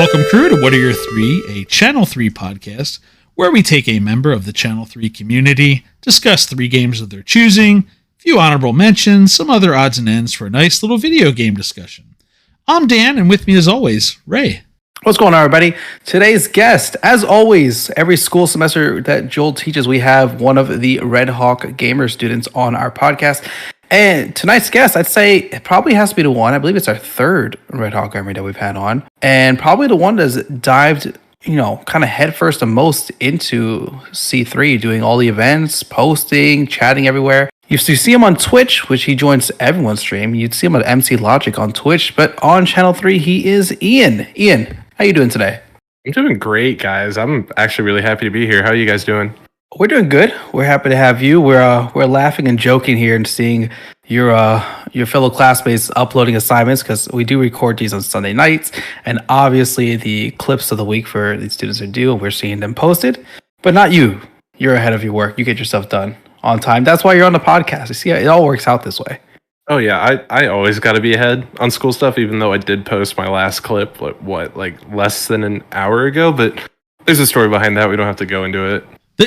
Welcome, crew, to What Are Your Three, a Channel 3 podcast, where we take a member of the Channel 3 community, discuss 3 games of their choosing, a few honorable mentions, some other odds and ends for a nice little video game discussion. I'm Dan, and with me as always, Ray. What's going on, everybody? Today's guest, as always, every school semester that Joel teaches, we have one of the Red Hawk Gamer students on our podcast. And tonight's guest, I'd say it probably has to be the one. I believe it's our third Red Hawk Gamer that we've had on. And probably the one that's dived, kind of headfirst the most into C3, doing all the events, posting, chatting everywhere. You see him on Twitch, which he joins everyone's stream. You'd see him at MC Logic on Twitch, but on Channel 3, he is Ian. Ian, how you doing today? I'm doing great, guys. I'm actually really happy to be here. How are you guys doing? We're doing good. We're happy to have you. We're laughing and joking here and seeing your fellow classmates uploading assignments, because we do record these on Sunday nights, and obviously the clips of the week for these students are due, and we're seeing them posted. But not you. You're ahead of your work. You get yourself done on time. That's why you're on the podcast. You see, it all works out this way. Oh yeah, I always got to be ahead on school stuff, even though I did post my last clip like less than an hour ago. But there's a story behind that. We don't have to go into it.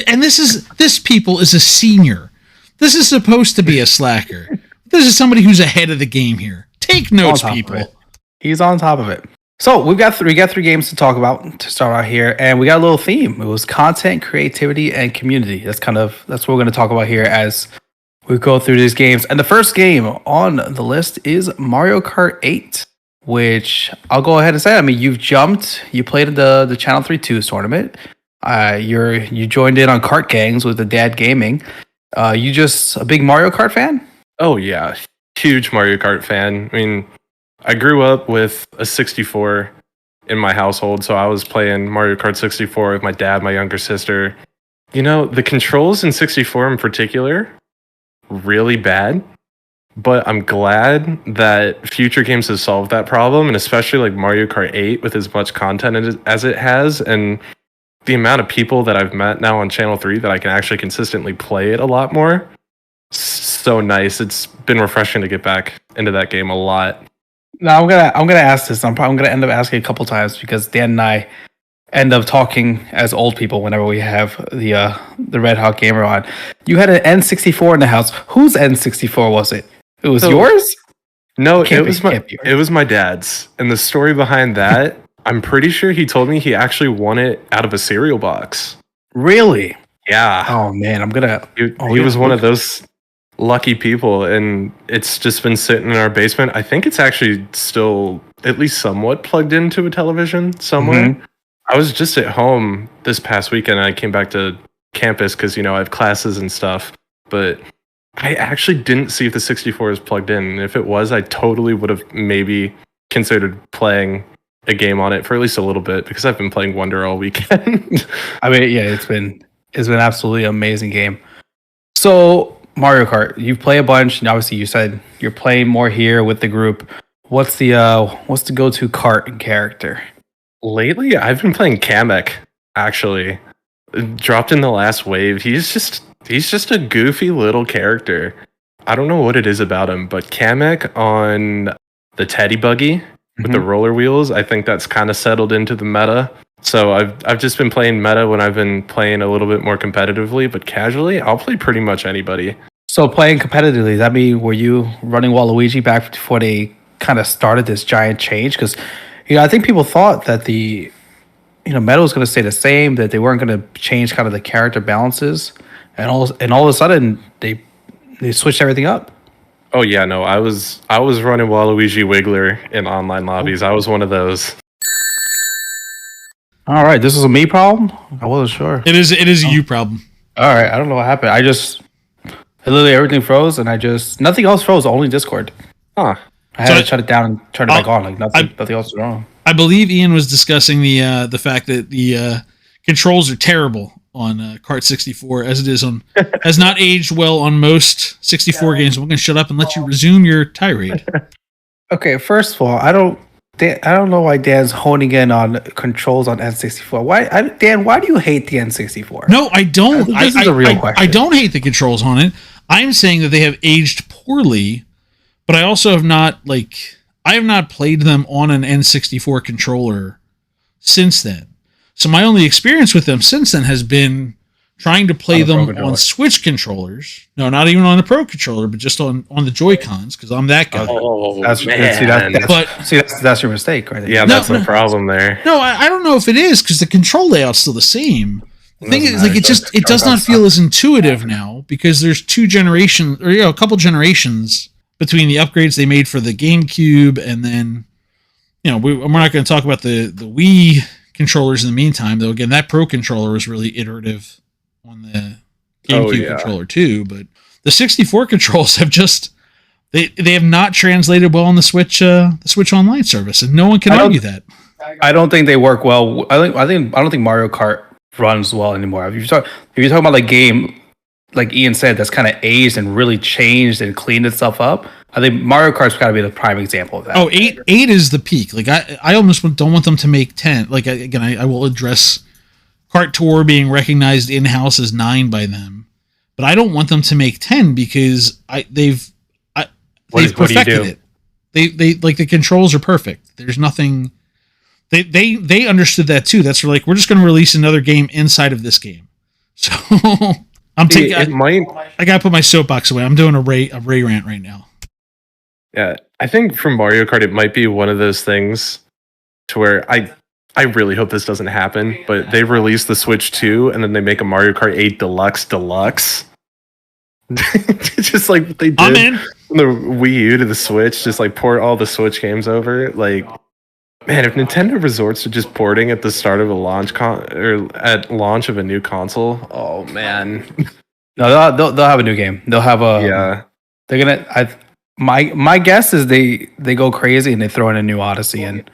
And this people is a senior. This is supposed to be a slacker. This is somebody who's ahead of the game here. Take notes, people. He's on top of it. So we got three games to talk about to start out here, and we got a little theme. It was content, creativity, and community. That's what we're going to talk about here as we go through these games. And the first game on the list is Mario Kart 8, which I'll go ahead and say. I mean, you played in the Channel 3 2 tournament. You joined in on Kart Gangs with the Dad Gaming. You just a big Mario Kart fan? Oh yeah, huge Mario Kart fan. I mean, I grew up with a 64 in my household, so I was playing Mario Kart 64 with my dad, my younger sister. The controls in 64 in particular, really bad. But I'm glad that future games have solved that problem, and especially like Mario Kart 8 with as much content as it has, and the amount of people that I've met now on Channel 3 that I can actually consistently play it a lot more. So nice. It's been refreshing to get back into that game a lot. Now I'm gonna ask this. I'm gonna end up asking a couple times, because Dan and I end up talking as old people whenever we have the Red Hawk Gamer on. You had an N64 in the house. Whose N64 was it? It was yours? No, it was my dad's. And the story behind that, I'm pretty sure he told me he actually won it out of a cereal box. Really? Yeah. Oh man, He was one of those lucky people, and it's just been sitting in our basement. I think it's actually still at least somewhat plugged into a television somewhere. Mm-hmm. I was just at home this past weekend, and I came back to campus because I have classes and stuff, but I actually didn't see if the 64 is plugged in. And if it was, I totally would have maybe considered playing a game on it for at least a little bit, because I've been playing Wonder all weekend. I mean, yeah, it's been absolutely amazing game. So Mario Kart, you play a bunch, and obviously you said you're playing more here with the group. What's the go-to kart and character? Lately, I've been playing Kamek. Actually, dropped in the last wave. He's just a goofy little character. I don't know what it is about him, but Kamek on the Teddy Buggy with the roller wheels, I think that's kind of settled into the meta. So I've just been playing meta when I've been playing a little bit more competitively, but casually, I'll play pretty much anybody. So playing competitively, does that mean were you running Waluigi back before they kind of started this giant change? Because I think people thought that the meta was going to stay the same, that they weren't going to change kind of the character balances, and all of a sudden they switched everything up. Oh yeah, no, I was running Waluigi Wiggler in online lobbies. I was one of those. All right, this is a me problem? I wasn't sure. It is a you problem. All right, I don't know what happened. Literally everything froze, and nothing else froze, only Discord. Huh. I had to shut it down and turn it back on. Like nothing else was wrong. I believe Ian was discussing the fact that the controls are terrible on Kart 64, as it is has not aged well on most 64 games. We're going to shut up and let you resume your tirade. Okay, first of all, I don't know why Dan's honing in on controls on N64. Dan, why do you hate the N64? No, I don't. This is a real question. I don't hate the controls on it. I'm saying that they have aged poorly, but I also have not played them on an N64 controller since then. So my only experience with them since then has been trying to play them on Switch controllers. No, not even on the Pro controller, but just on the Joy-Cons, because I'm that guy. That's your mistake, right there. Yeah, that's the problem there. No, I don't know if it is, because the control layout's still the same. The thing is, like, it does not feel as intuitive now, because there's a couple generations between the upgrades they made for the GameCube, and then, we're not going to talk about the Wii controllers in the meantime, though. Again, that Pro controller was really iterative on the GameCube controller too, but the 64 controls have just they have not translated well on the Switch Online service, and no one can argue that. I don't think they work well. I don't think Mario Kart runs well anymore. If you're talking about like game, like Ian said, that's kind of aged and really changed and cleaned itself up, I think Mario Kart's got to be the prime example of that. Oh, 8 is the peak. Like I almost don't want them to make 10. Like again, I will address Kart Tour being recognized in-house as 9 by them, but I don't want them to make 10 because they've perfected it. They like, the controls are perfect. There's nothing. They understood that too. That's like, we're just going to release another game inside of this game. So I'm taking. I gotta put my soapbox away. I'm doing a Ray rant right now. Yeah, I think from Mario Kart, it might be one of those things to where I really hope this doesn't happen, but they release the Switch 2 and then they make a Mario Kart 8 Deluxe. Just like what they did from the Wii U to the Switch, just like port all the Switch games over. Like, man, if Nintendo resorts to just porting at the start of a launch or at launch of a new console, oh man. No, they'll have a new game. They'll have a They're gonna. My guess is they go crazy and they throw in a new Odyssey in.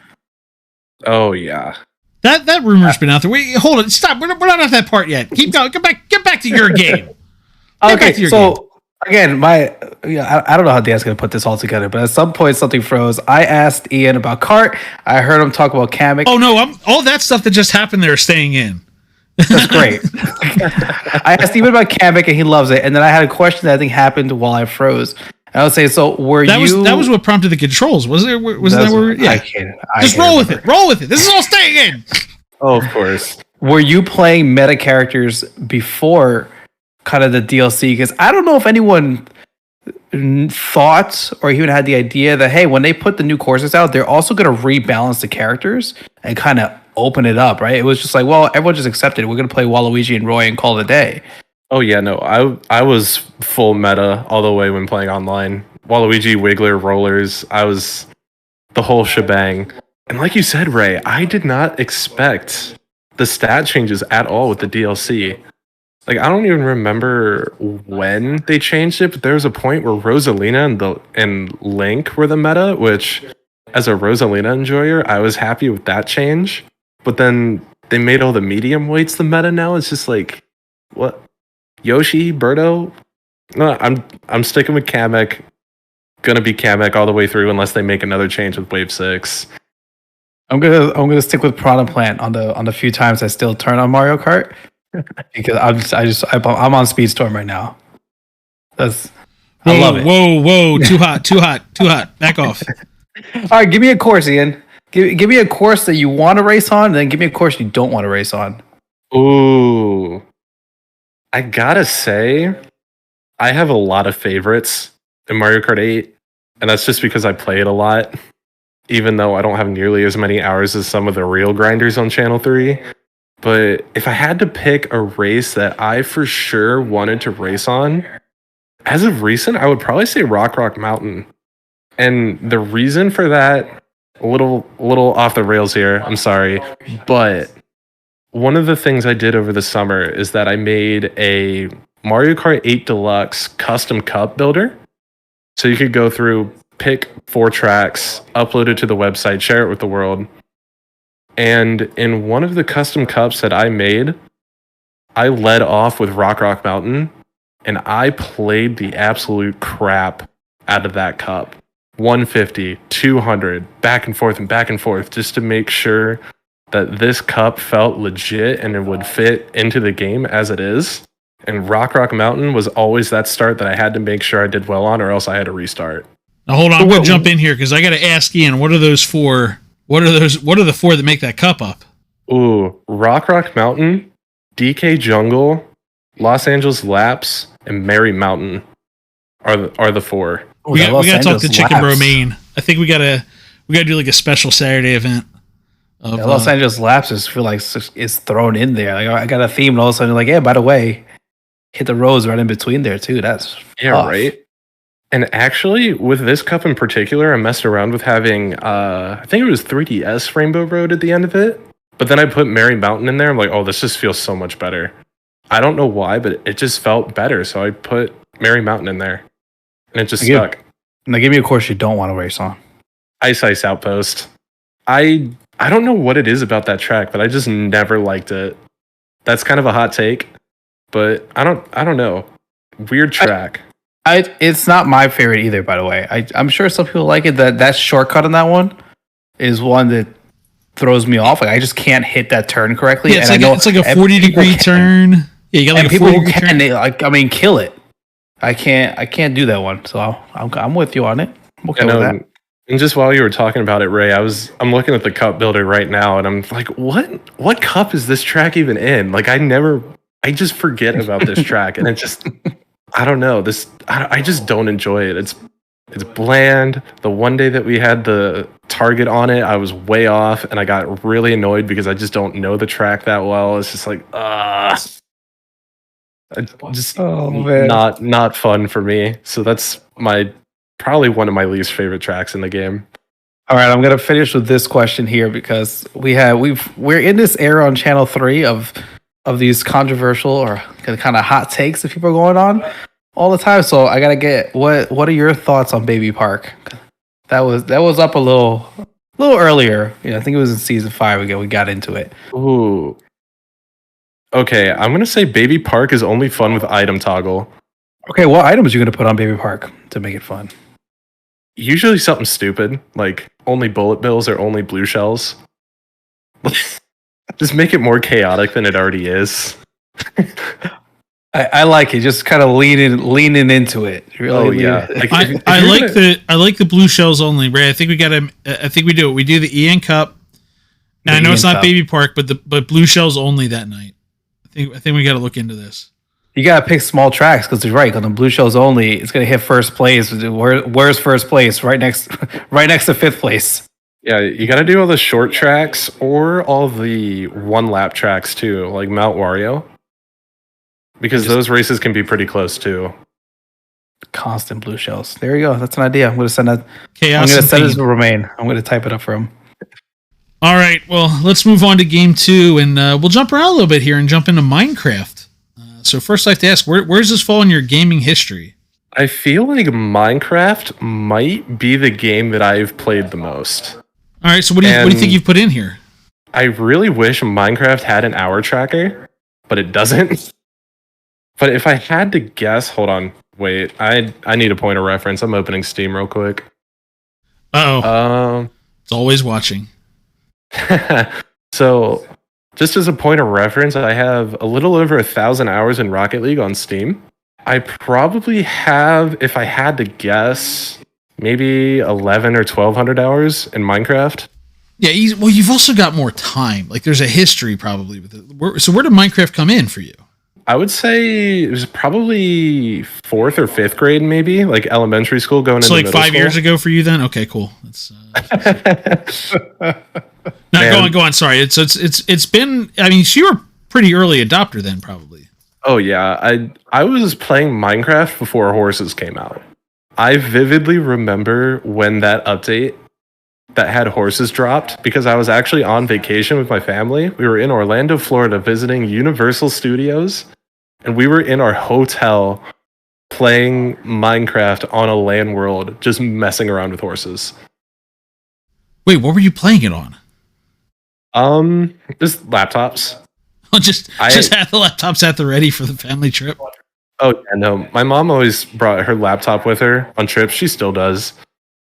Oh yeah, that rumor's been out there. Wait, hold on, stop. We're not at that part yet. Keep going. Get back to your game. Again, I don't know how Dan's gonna put this all together, but at some point something froze. I asked Ian about Kart. I heard him talk about Kamek. Oh no, all that stuff that just happened there is staying in. That's great. I asked Ian about Kamek and he loves it. And then I had a question that I think happened while I froze. I would say, so that was what prompted the controls, was there? Yeah. I can't. Just roll with it. Roll with it. This is all staying in. Oh, of course. Were you playing meta characters before kind of the DLC? Because I don't know if anyone thought or even had the idea that, hey, when they put the new courses out, they're also going to rebalance the characters and kind of open it up, right? It was just like, well, everyone just accepted it. We're going to play Waluigi and Roy and call it a day. Oh yeah, no, I was full meta all the way when playing online. Waluigi, Wiggler, Rollers, I was the whole shebang. And like you said, Ray, I did not expect the stat changes at all with the DLC. Like, I don't even remember when they changed it, but there was a point where Rosalina and Link were the meta, which, as a Rosalina enjoyer, I was happy with that change. But then they made all the medium weights the meta now. It's just like, what? Yoshi, Birdo? No, I'm sticking with Kamek. Gonna be Kamek all the way through unless they make another change with Wave 6. I'm gonna stick with Piranha Plant on the few times I still turn on Mario Kart because I'm on Speedstorm right now. I love it. Whoa! Too hot! Back off. All right, give me a course, Ian. Give me a course that you want to race on, and then give me a course you don't want to race on. Ooh. I gotta say, I have a lot of favorites in Mario Kart 8, and that's just because I play it a lot, even though I don't have nearly as many hours as some of the real grinders on Channel 3. But if I had to pick a race that I for sure wanted to race on, as of recent, I would probably say Rock Mountain. And the reason for that, a little off the rails here, I'm sorry, but one of the things I did over the summer is that I made a Mario Kart 8 Deluxe custom cup builder. So you could go through, pick 4 tracks, upload it to the website, share it with the world. And in one of the custom cups that I made, I led off with Rock Mountain, and I played the absolute crap out of that cup. 150, 200, back and forth, just to make sure that this cup felt legit and it would fit into the game as it is. And Rock Mountain was always that start that I had to make sure I did well on, or else I had to restart. Now hold on, I'm going to jump in here because I got to ask Ian, what are those 4? What are the 4 that make that cup up? Ooh, Rock Mountain, DK Jungle, Los Angeles Laps, and Mary Mountain are the four. Ooh, We that got to talk Angeles to Chicken Bro Laps. Maine. I think we gotta do like a special Saturday event. Of, That Los Angeles Laps just feel like is thrown in there. Like I got a theme, and all of a sudden, like, yeah, by the way, hit the roads right in between there too. That's Yeah, tough. right. And actually, with this cup in particular, I messed around with having, I think it was 3DS Rainbow Road at the end of it. But then I put Mary Mountain in there. I'm like, oh, this just feels so much better. I don't know why, but it just felt better. So I put Mary Mountain in there. And it just stuck. Now give me a course you don't want to race on. Ice Outpost. I don't know what it is about that track, but I just never liked it. That's kind of a hot take, but I don't know. Weird track. It's not my favorite either, by the way. I'm sure some people like it. That shortcut on that one is one that throws me off. Like I just can't hit that turn correctly. Yeah, it's, and like, it's like a 40-degree turn. Yeah, you got like a people 40-degree can. turn. They, like, I mean, kill it. I can't do that one. So I'm with you on it. I'm okay with that. And just while you were talking about it, Ray, I'm looking at the cup builder right now, and I'm like, what cup is this track even in? Like, I just forget about this track, and it just, I don't know. I just don't enjoy it. It's bland. The one day that we had the target on it, I was way off, and I got really annoyed because I just don't know the track that well. It's just like, not fun for me. So that's probably one of my least favorite tracks in the game. All right, I'm gonna finish with this question here because we're in this era on Channel 3 of these controversial or kind of hot takes that people are going on all the time. So I gotta get what are your thoughts on Baby Park? That was up a little earlier. Yeah, I think it was in season 5 again. We got into it. Ooh. Okay, I'm gonna say Baby Park is only fun with item toggle. Okay, what items are you gonna put on Baby Park to make it fun? Usually something stupid, like only bullet bills or only blue shells. Just make it more chaotic than it already is. I like it. Just kind of leaning into it. Really I like the blue shells only, Ray. I think we do it. We do the Ian Cup. And I know it's not Baby Park, but blue shells only that night. I think we got to look into this. You gotta pick small tracks because you're right. On the blue shells only, it's gonna hit first place. Where's first place? Right next to fifth place. Yeah, you got to do all the short tracks or all the one lap tracks too, like Mount Wario, because those races can be pretty close too. Constant blue shells. There you go. That's an idea. I'm gonna send that. Chaos. I'm gonna send this to Romain. I'm gonna type it up for him. All right. Well, let's move on to game 2, and we'll jump around a little bit here and jump into Minecraft. So first, I'd like to ask, where does this fall in your gaming history? I feel like Minecraft might be the game that I've played the most. All right, so what do you think you've put in here? I really wish Minecraft had an hour tracker, but it doesn't. But if I had to guess, hold on, wait, I need a point of reference. I'm opening Steam real quick. It's always watching. So, just as a point of reference, I have a little over 1,000 hours in Rocket League on Steam. I probably have, if I had to guess, maybe 11 or 1,200 hours in Minecraft. Yeah, you've also got more time. Like, there's a history probably with it. So where did Minecraft come in for you? I would say it was probably 4th or 5th grade, maybe, like elementary school going into middle school. So like 5 years ago for you then? Okay, cool. That's no, go on. Sorry. It's been, I mean, so you were pretty early adopter then probably. Oh yeah, I was playing Minecraft before horses came out. I vividly remember when that update that had horses dropped because I was actually on vacation with my family. We were in Orlando, Florida visiting Universal Studios, and we were in our hotel playing Minecraft on a LAN world, just messing around with horses. Wait, what were you playing it on? Just laptops. just have the laptops at the ready for the family trip. Oh yeah, no. My mom always brought her laptop with her on trips. She still does.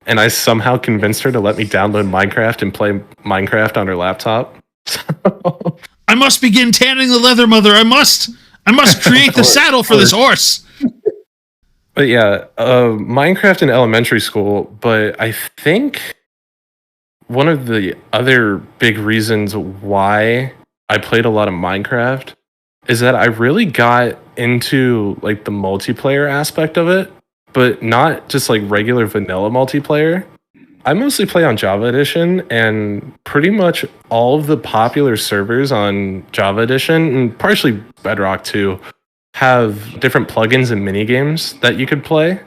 And I somehow convinced her to let me download Minecraft and play Minecraft on her laptop. I must begin tanning the leather, mother. I must create the saddle for this horse. But yeah, Minecraft in elementary school. But I think one of the other big reasons why I played a lot of Minecraft is that I really got into like the multiplayer aspect of it, but not just like regular vanilla multiplayer. I mostly play on Java Edition, and pretty much all of the popular servers on Java Edition, and partially Bedrock too, have different plugins and mini games that you could play.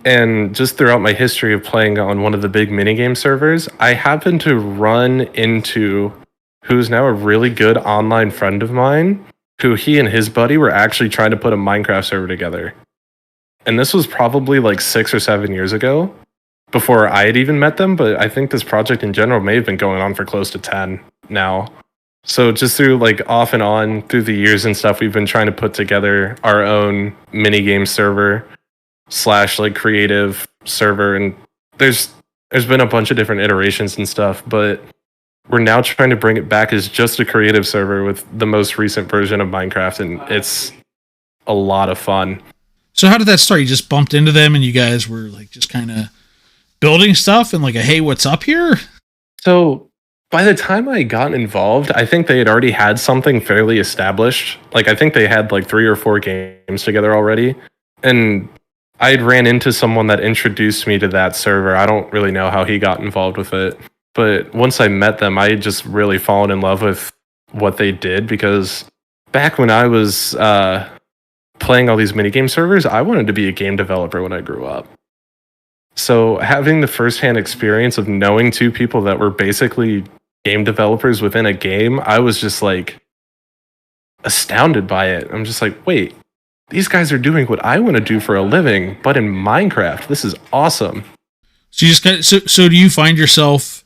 And just throughout my history of playing on one of the big minigame servers, I happened to run into who's now a really good online friend of mine, who he and his buddy were actually trying to put a Minecraft server together. And this was probably like 6 or 7 years ago, before I had even met them, but I think this project in general may have been going on for close to 10 now. So just through like off and on through the years and stuff, we've been trying to put together our own minigame server / like creative server, and there's been a bunch of different iterations and stuff, but we're now trying to bring it back as just a creative server with the most recent version of Minecraft, and it's a lot of fun. So how did that start? You just bumped into them and you guys were like just kind of building stuff and like a, hey, what's up here? So by the time I got involved, I think they had already had something fairly established. Like I think they had like 3 or 4 games together already. And I had ran into someone that introduced me to that server. I don't really know how he got involved with it. But once I met them, I had just really fallen in love with what they did, because back when I was playing all these minigame servers, I wanted to be a game developer when I grew up. So having the firsthand experience of knowing 2 people that were basically game developers within a game, I was just like astounded by it. I'm just like, wait, these guys are doing what I want to do for a living, but in Minecraft. This is awesome. So you just got, so do you find yourself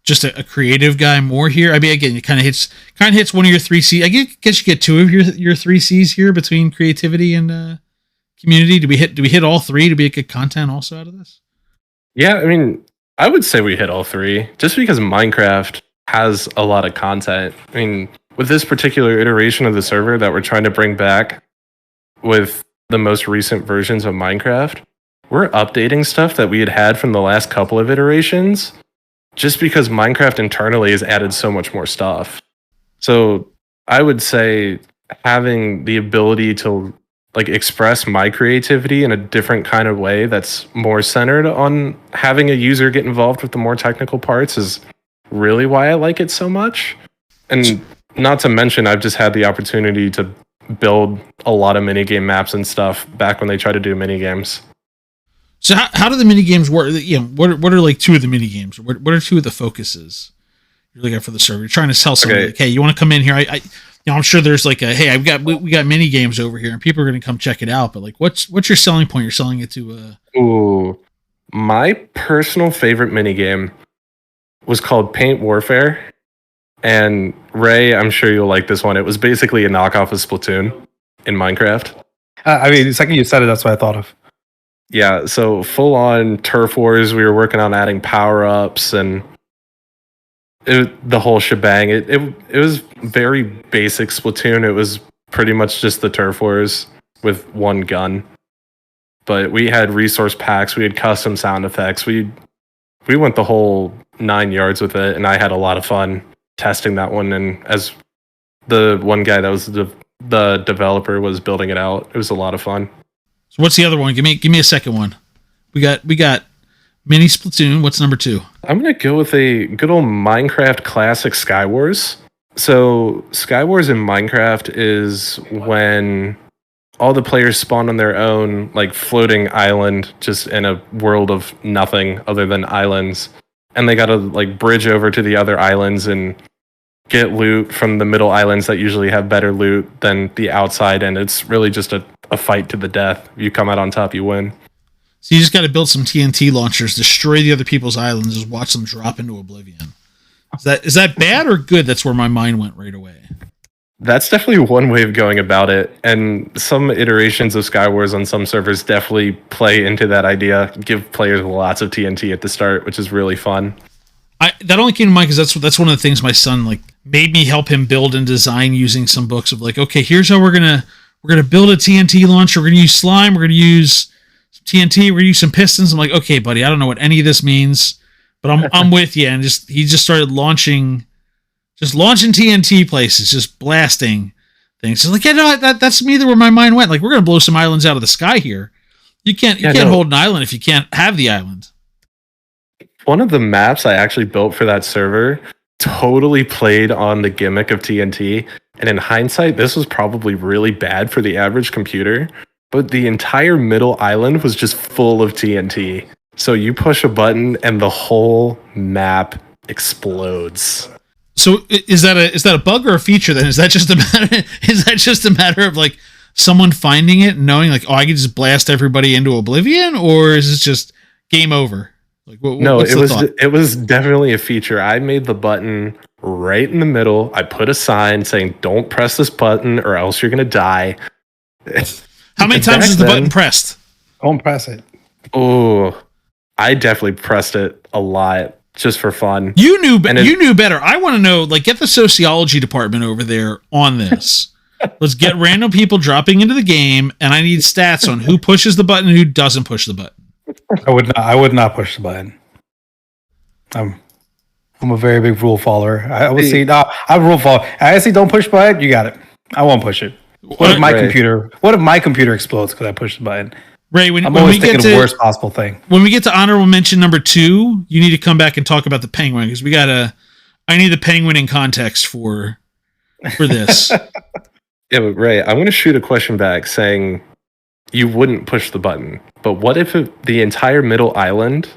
just a creative guy more here? I mean, again, it kind of hits one of your 3 C's. I guess you get 2 of your 3 C's here between creativity and community. Do we hit all 3 to be a good content also out of this? Yeah, I mean, I would say we hit all 3, just because Minecraft has a lot of content. I mean, with this particular iteration of the server that we're trying to bring back with the most recent versions of Minecraft, we're updating stuff that we had from the last couple of iterations, just because Minecraft internally has added so much more stuff. So I would say having the ability to like express my creativity in a different kind of way that's more centered on having a user get involved with the more technical parts is really why I like it so much. And not to mention, I've just had the opportunity to build a lot of minigame maps and stuff back when they try to do minigames. So how do the mini games work? You know, what are like 2 of the mini games? What are 2 of the focuses you're looking at for the server? You're trying to sell something. Okay. Like, hey, you want to come in here? I'm sure there's like a, hey, we got mini games over here, and people are going to come check it out. But like, what's your selling point? You're selling it to. Ooh, my personal favorite mini game was called Paint Warfare, and Ray, I'm sure you'll like this one. It was basically a knockoff of Splatoon in Minecraft. I mean, the second you said it, that's what I thought of. Yeah, so full on turf wars. We were working on adding power ups and the whole shebang. It was very basic Splatoon. It was pretty much just the turf wars with one gun. But we had resource packs. We had custom sound effects. We went the whole 9 yards with it, and I had a lot of fun testing that one. And as the one guy that was the developer was building it out, it was a lot of fun. So what's the other one? Give me a second one. We got mini Splatoon. What's number 2? I'm gonna go with a good old Minecraft classic, Skywars. So Skywars in Minecraft is when all the players spawn on their own like floating island, just in a world of nothing other than islands, and they gotta like bridge over to the other islands and get loot from the middle islands that usually have better loot than the outside, and it's really just a fight to the death. If you come out on top, you win. So you just got to build some TNT launchers, destroy the other people's islands, just watch them drop into oblivion. Is that bad or good? That's where my mind went right away. That's definitely one way of going about it, and some iterations of Skywars on some servers definitely play into that idea. Give players lots of TNT at the start, which is really fun. That only came to mind because that's one of the things my son like made me help him build and design using some books of like, okay, here's how we're gonna build a TNT launcher. We're gonna use slime. We're gonna use some TNT. We're gonna use some pistons. I'm like, okay, buddy, I don't know what any of this means, but I'm with you. And he just started launching just launching TNT places, just blasting things. It's like, yeah, no, that's neither where my mind went. Like, we're gonna blow some islands out of the sky here. You can't hold an island if you can't have the island. One of the maps I actually built for that server totally played on the gimmick of TNT. And in hindsight, this was probably really bad for the average computer. But the entire middle island was just full of TNT. So you push a button and the whole map explodes. So is that a bug or a feature then? Is that just a matter of like someone finding it and knowing like, oh, I can just blast everybody into oblivion, or is it just game over? Like, no, it was definitely a feature. I made the button right in the middle. I put a sign saying, "Don't press this button, or else you're gonna die." How many times is the button pressed? Don't press it. Oh, I definitely pressed it a lot just for fun. You knew better. I want to know. Like, get the sociology department over there on this. Let's get random people dropping into the game, and I need stats on who pushes the button and who doesn't push the button. I would not push the button. I'm a very big rule follower. I would say no. I'm a rule follower. I say don't push the button. You got it. I won't push it. What if my computer explodes because I push the button? Ray, when I'm we always get thinking to the worst possible thing. When we get to honorable mention number 2, you need to come back and talk about the penguin because I need the penguin in context for this. Yeah, but Ray, I'm going to shoot a question back saying you wouldn't push the button, but what if the entire middle island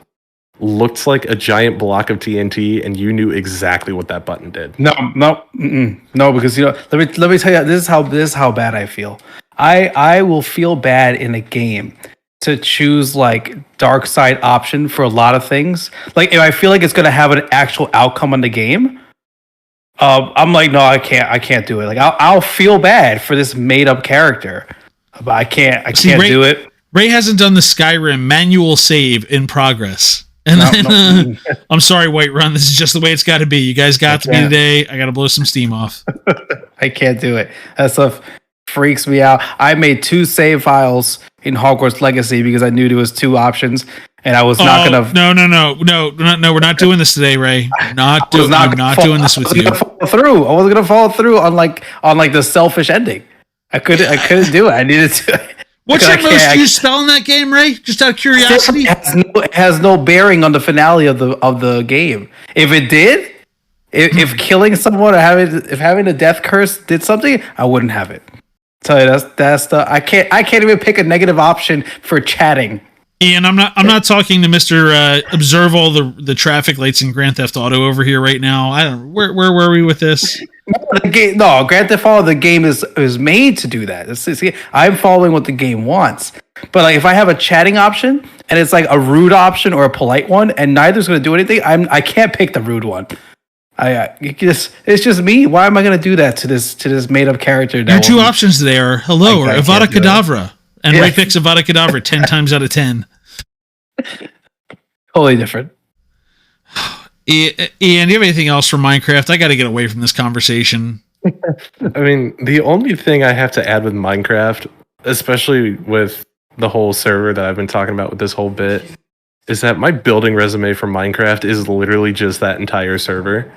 looked like a giant block of TNT and you knew exactly what that button did? No, because let me tell you, this is how bad I feel. I will feel bad in a game to choose like dark side option for a lot of things. Like if I feel like it's gonna have an actual outcome on the game, I'm like, no, I can't do it. Like I'll feel bad for this made up character, but I can't do it. Ray hasn't done the Skyrim manual save in progress. And then, I'm sorry, Whiterun. This is just the way it's got to be. You guys got to be today. I got to blow some steam off. I can't do it. That stuff freaks me out. I made 2 save files in Hogwarts Legacy because I knew there was 2 options, and I was not gonna. No. We're not doing this today, Ray. I'm not doing this with you. I wasn't gonna follow through on the selfish ending. I couldn't do it. I needed to. What's your most used spell in that game, Ray? Just out of curiosity. It has no bearing on the finale of the game. If it did, if killing someone or having a death curse did something, I wouldn't have it. Tell you that's the I can't even pick a negative option for chatting. Ian, I'm not talking to Mr. Observe all the traffic lights in Grand Theft Auto over here right now. I don't. Where were we with this? Grand Theft Auto, the game is made to do that. I'm following what the game wants. But like if I have a chatting option and it's like a rude option or a polite one, and neither's going to do anything, I can't pick the rude one. It's just me. Why am I going to do that to this made up character? Your 2 options today are hello or Avada Kedavra. And Ray picks Avada Kedavra 10 times out of 10. Totally different. Ian, do you have anything else for Minecraft? I got to get away from this conversation. I mean, the only thing I have to add with Minecraft, especially with the whole server that I've been talking about with this whole bit, is that my building resume for Minecraft is literally just that entire server.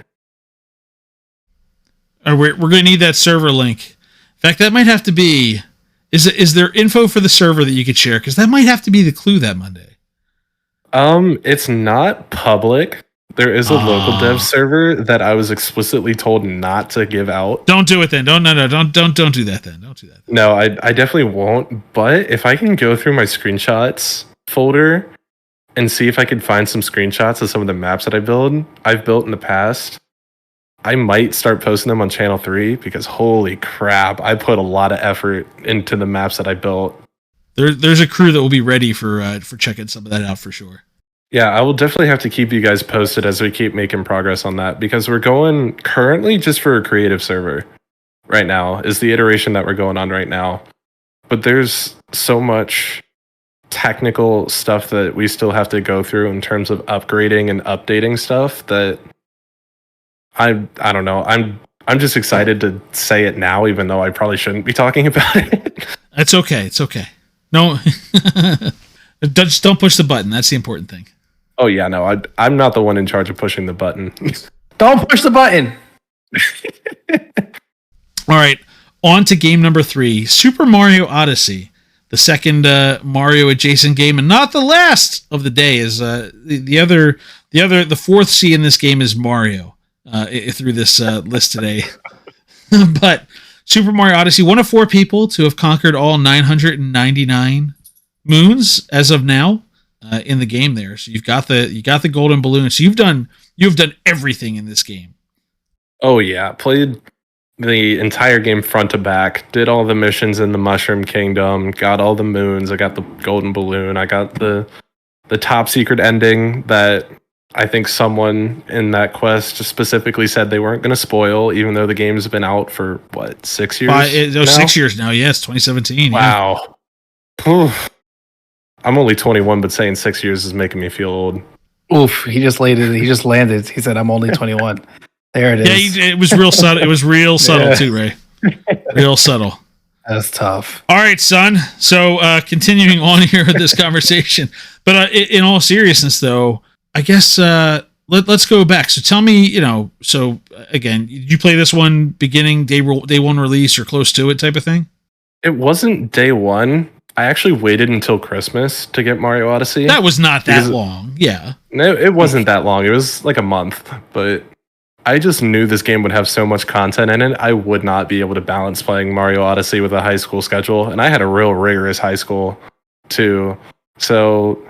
We're going to need that server link. In fact, that might have to be... Is there info for the server that you could share? Because that might have to be the clue that Monday. It's not public. There is a local dev server that I was explicitly told not to give out. Don't do it then. Don't do that then. Don't do that. No, I definitely won't. But if I can go through my screenshots folder and see if I can find some screenshots of some of the maps that I've built in the past, I might start posting them on Channel 3 because holy crap, I put a lot of effort into the maps that I built. There's a crew that will be ready for checking some of that out for sure. Yeah, I will definitely have to keep you guys posted as we keep making progress on that because we're going currently just for a creative server right now is the iteration that we're going on right now. But there's so much technical stuff that we still have to go through in terms of upgrading and updating stuff that I don't know. I'm just excited to say it now, even though I probably shouldn't be talking about it. It's okay. No, just don't push the button. That's the important thing. Oh yeah, no, I'm not the one in charge of pushing the button. Don't push the button. All right, on to game number 3, Super Mario Odyssey, the second Mario adjacent game, and not the last of the day. Is the fourth C in this game is Mario through this list today. But Super Mario Odyssey, one of 4 people to have conquered all 999 moons as of now in the game. There, so you got the golden balloon. So you've done everything in this game. Oh yeah, played the entire game front to back, did all the missions in the Mushroom Kingdom, got all the moons, I got the golden balloon, I got the top secret ending that I think someone in that quest specifically said they weren't going to spoil, even though the game's been out for, 6 years? 6 years now, yes, 2017. Wow. Yeah. I'm only 21, but saying 6 years is making me feel old. Oof, he just landed. He said, I'm only 21. There it is. Yeah, it was real subtle. It was real subtle too, Ray. Real subtle. That's tough. All right, son. So continuing on here with this conversation, but in all seriousness, though, I guess let's go back. So tell me, so again, you play this one beginning day one release or close to it type of thing? It wasn't day one. I actually waited until Christmas to get Mario Odyssey. That was not that long. Yeah. No, it wasn't that long. It was like a month, but I just knew this game would have so much content in it. I would not be able to balance playing Mario Odyssey with a high school schedule. And I had a real rigorous high school too. So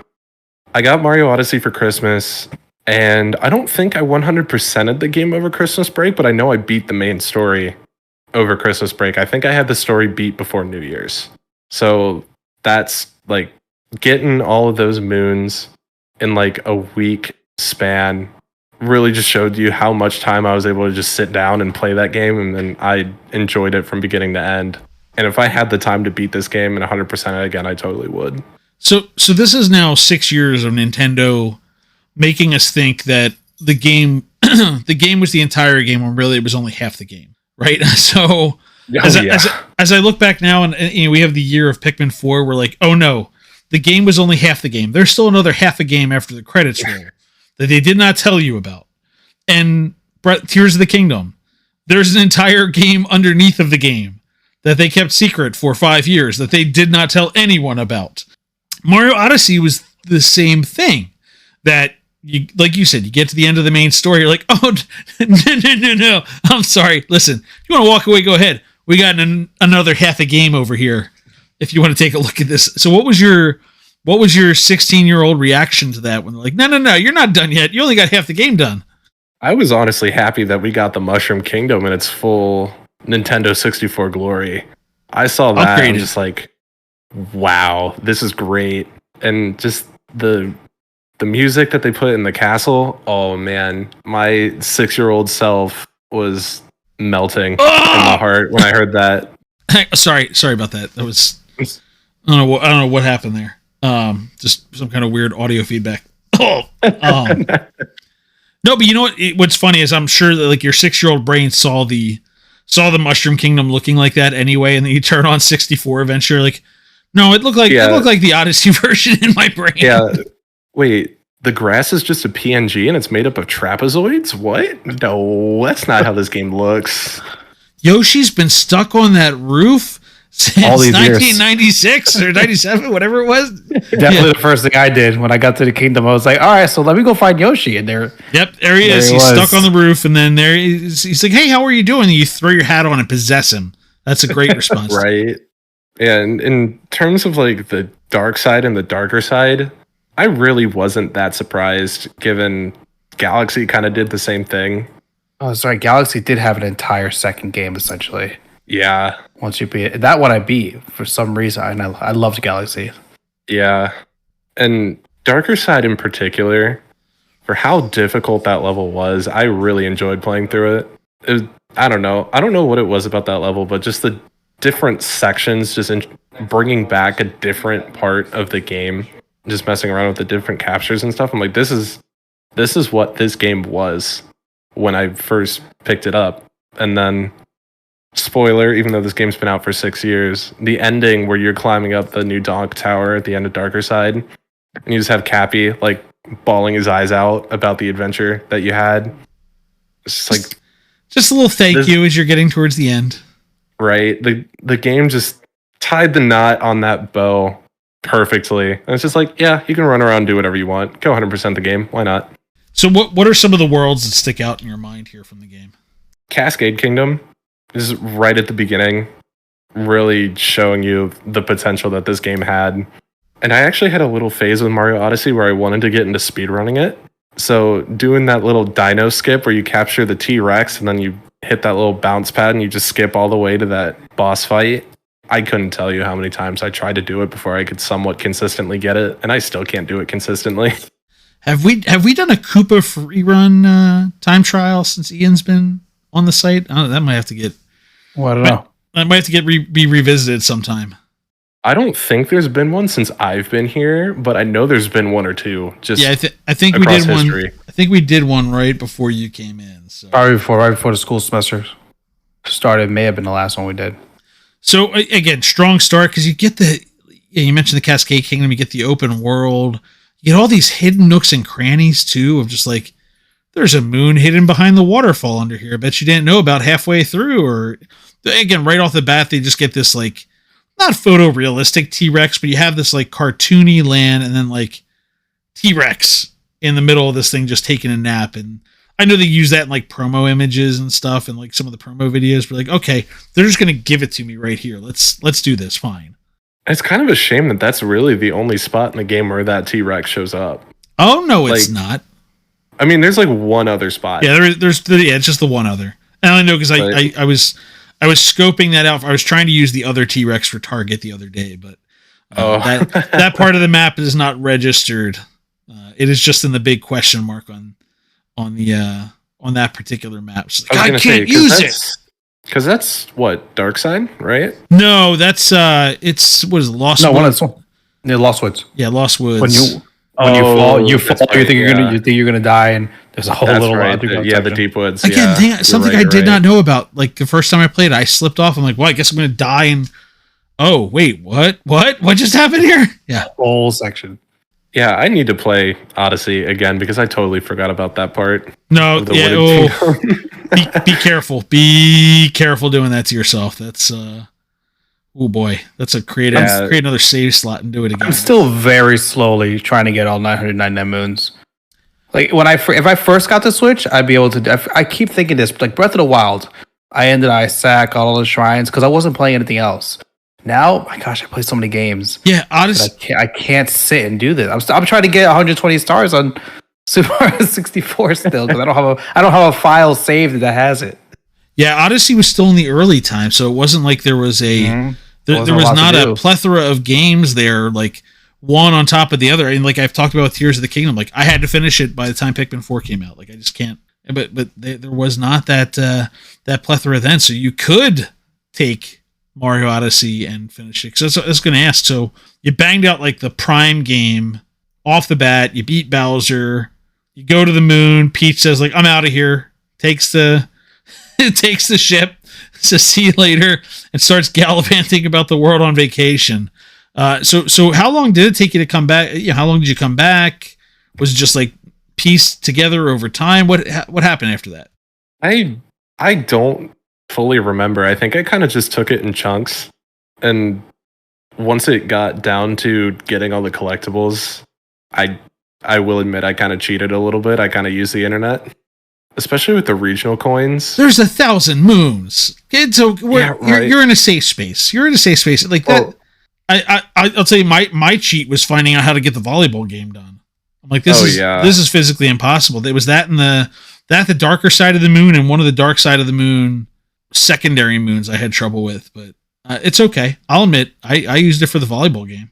I got Mario Odyssey for Christmas, and I don't think I 100%ed the game over Christmas break, but I know I beat the main story over Christmas break. I think I had the story beat before New Year's. So that's like getting all of those moons in like a week span really just showed you how much time I was able to just sit down and play that game, and then I enjoyed it from beginning to end. And if I had the time to beat this game and 100% it again, I totally would. So this is now 6 years of Nintendo making us think that the game was the entire game when really it was only half the game, right? So as I look back now and we have the year of Pikmin 4, we're like, oh no, the game was only half the game. There's still another half a game after the credits roll that they did not tell you about. And Tears of the Kingdom, there's an entire game underneath of the game that they kept secret for 5 years that they did not tell anyone about. Mario Odyssey was the same thing. That you, like you said, you get to the end of the main story, you're like, oh no, I'm sorry. Listen, if you want to walk away, go ahead. We got another half a game over here. If you want to take a look at this. So what was your 16-year-old reaction to that when they're like, no, you're not done yet. You only got half the game done. I was honestly happy that we got the Mushroom Kingdom in its full Nintendo 64 glory. I saw that and just like, wow, this is great. And just the music that they put in the castle, oh man, my 6-year-old self was melting in my heart when I heard that. Sorry about that. That was I don't know what happened there. Just some kind of weird audio feedback. No, but you know what? What's funny is I'm sure that like your 6-year-old brain saw the Mushroom Kingdom looking like that anyway, and then you turn on 64 eventually, like, no, it looked like the Odyssey version in my brain. Yeah. Wait, the grass is just a PNG and it's made up of trapezoids? What? No, that's not how this game looks. Yoshi's been stuck on that roof since 1996 or 97, whatever it was. Definitely the first thing I did when I got to the kingdom. I was like, all right, so let me go find Yoshi. And there he is. He's stuck on the roof, and then he's like, hey, how are you doing? And you throw your hat on and possess him. That's a great response. Right. Yeah, and in terms of like the dark side and the darker side, I really wasn't that surprised given Galaxy kind of did the same thing. Oh, sorry. Galaxy did have an entire second game, essentially. Yeah. Once you beat it. That one I beat for some reason. And I loved Galaxy. Yeah. And Darker Side in particular, for how difficult that level was, I really enjoyed playing through it. I don't know. I don't know what it was about that level, but just the different sections, just bringing back a different part of the game, just messing around with the different captures and stuff. I'm like, this is what this game was when I first picked it up. And then, spoiler, even though this game's been out for 6 years, the ending where you're climbing up the new Donk Tower at the end of Darker Side, and you just have Cappy like bawling his eyes out about the adventure that you had. It's just like, Just a little thank you as you're getting towards the end. Right. The game just tied the knot on that bow perfectly. And it's just like, yeah, you can run around and do whatever you want. Go 100% the game. Why not? So what are some of the worlds that stick out in your mind here from the game? Cascade Kingdom is right at the beginning, really showing you the potential that this game had. And I actually had a little phase with Mario Odyssey where I wanted to get into speedrunning it. So doing that little dino skip where you capture the T-Rex and then you hit that little bounce pad and you just skip all the way to that boss fight. I couldn't tell you how many times I tried to do it before I could somewhat consistently get it, and I still can't do it consistently. Have we done a Koopa free run time trial since Ian's been on the site? That might have to get. Well, I don't know. That might have to get be revisited sometime. I don't think there's been one since I've been here, but I know there's been one or two. Just yeah, I think we did history. one. I think we did one right before you came in. So. Right before the school semester started. May have been the last one we did. So again, strong start because you get you mentioned the Cascade Kingdom, you get the open world, you get all these hidden nooks and crannies too of just like, there's a moon hidden behind the waterfall under here. I bet you didn't know about halfway through. Or again, right off the bat, they just get this like, not photorealistic T-Rex, but you have this like cartoony land and then like T-Rex in the middle of this thing just taking a nap. And I know they use that in like promo images and stuff and like some of the promo videos, but like, okay, they're just going to give it to me right here. Let's do this. Fine. It's kind of a shame that that's really the only spot in the game where that T-Rex shows up. Oh no, it's not. I mean, there's like one other spot. Yeah, it's just the one other. And I know because I was scoping that out. I was trying to use the other T-Rex for target the other day, but that part of the map is not registered. It is just in the big question mark on that particular map. So like, I can't use it because that's what Dark Side, right? No, that's it's what is it, Lost? No, Woods? Lost Woods. Yeah, Lost Woods. When you fall, you think you're gonna die, and there's a whole little right. The deep woods. Again, something I did not know about. Like the first time I played, I slipped off. I'm like, well, I guess I'm gonna die. And oh wait, what just happened here? Yeah, whole section. Yeah, I need to play Odyssey again because I totally forgot about that part. No, be careful. Be careful doing that to yourself. That's oh boy, that's a create another save slot and do it again. I'm still very slowly trying to get all 999 moons. Like if I first got the Switch, I'd be able to. I keep thinking this, like Breath of the Wild, I ended Isaac, all the shrines because I wasn't playing anything else. Now, my gosh, I play so many games. Yeah, Odyssey. I can't sit and do this. I'm trying to get 120 stars on Super Mario 64 still because I don't have a file saved that has it. Yeah, Odyssey was still in the early time, so it wasn't like there was there was not a plethora of games there, like one on top of the other. And like I've talked about with Tears of the Kingdom, like I had to finish it by the time Pikmin 4 came out. Like I just can't. But there was not that plethora then, so you could take Mario Odyssey and finish it. So I was going to ask. So you banged out like the prime game off the bat. You beat Bowser. You go to the moon. Peach says like, "I'm out of here." Takes the ship. Says, "See you later," and starts gallivanting about the world on vacation. So how long did it take you to come back? How long did you come back? Was it just like pieced together over time? What happened after that? I don't fully remember. I think I kind of just took it in chunks, and once it got down to getting all the collectibles, I will admit I kind of cheated a little bit. I kind of used the internet, especially with the regional coins. There's 1,000 moons, kid. So you're in a safe space. You're in a safe space like that. I'll tell you, my cheat was finding out how to get the volleyball game done. I'm like, this is physically impossible. There was that in the darker side of the moon and one of the dark side of the moon secondary moons I had trouble with, but it's okay. I'll admit I used it for the volleyball game.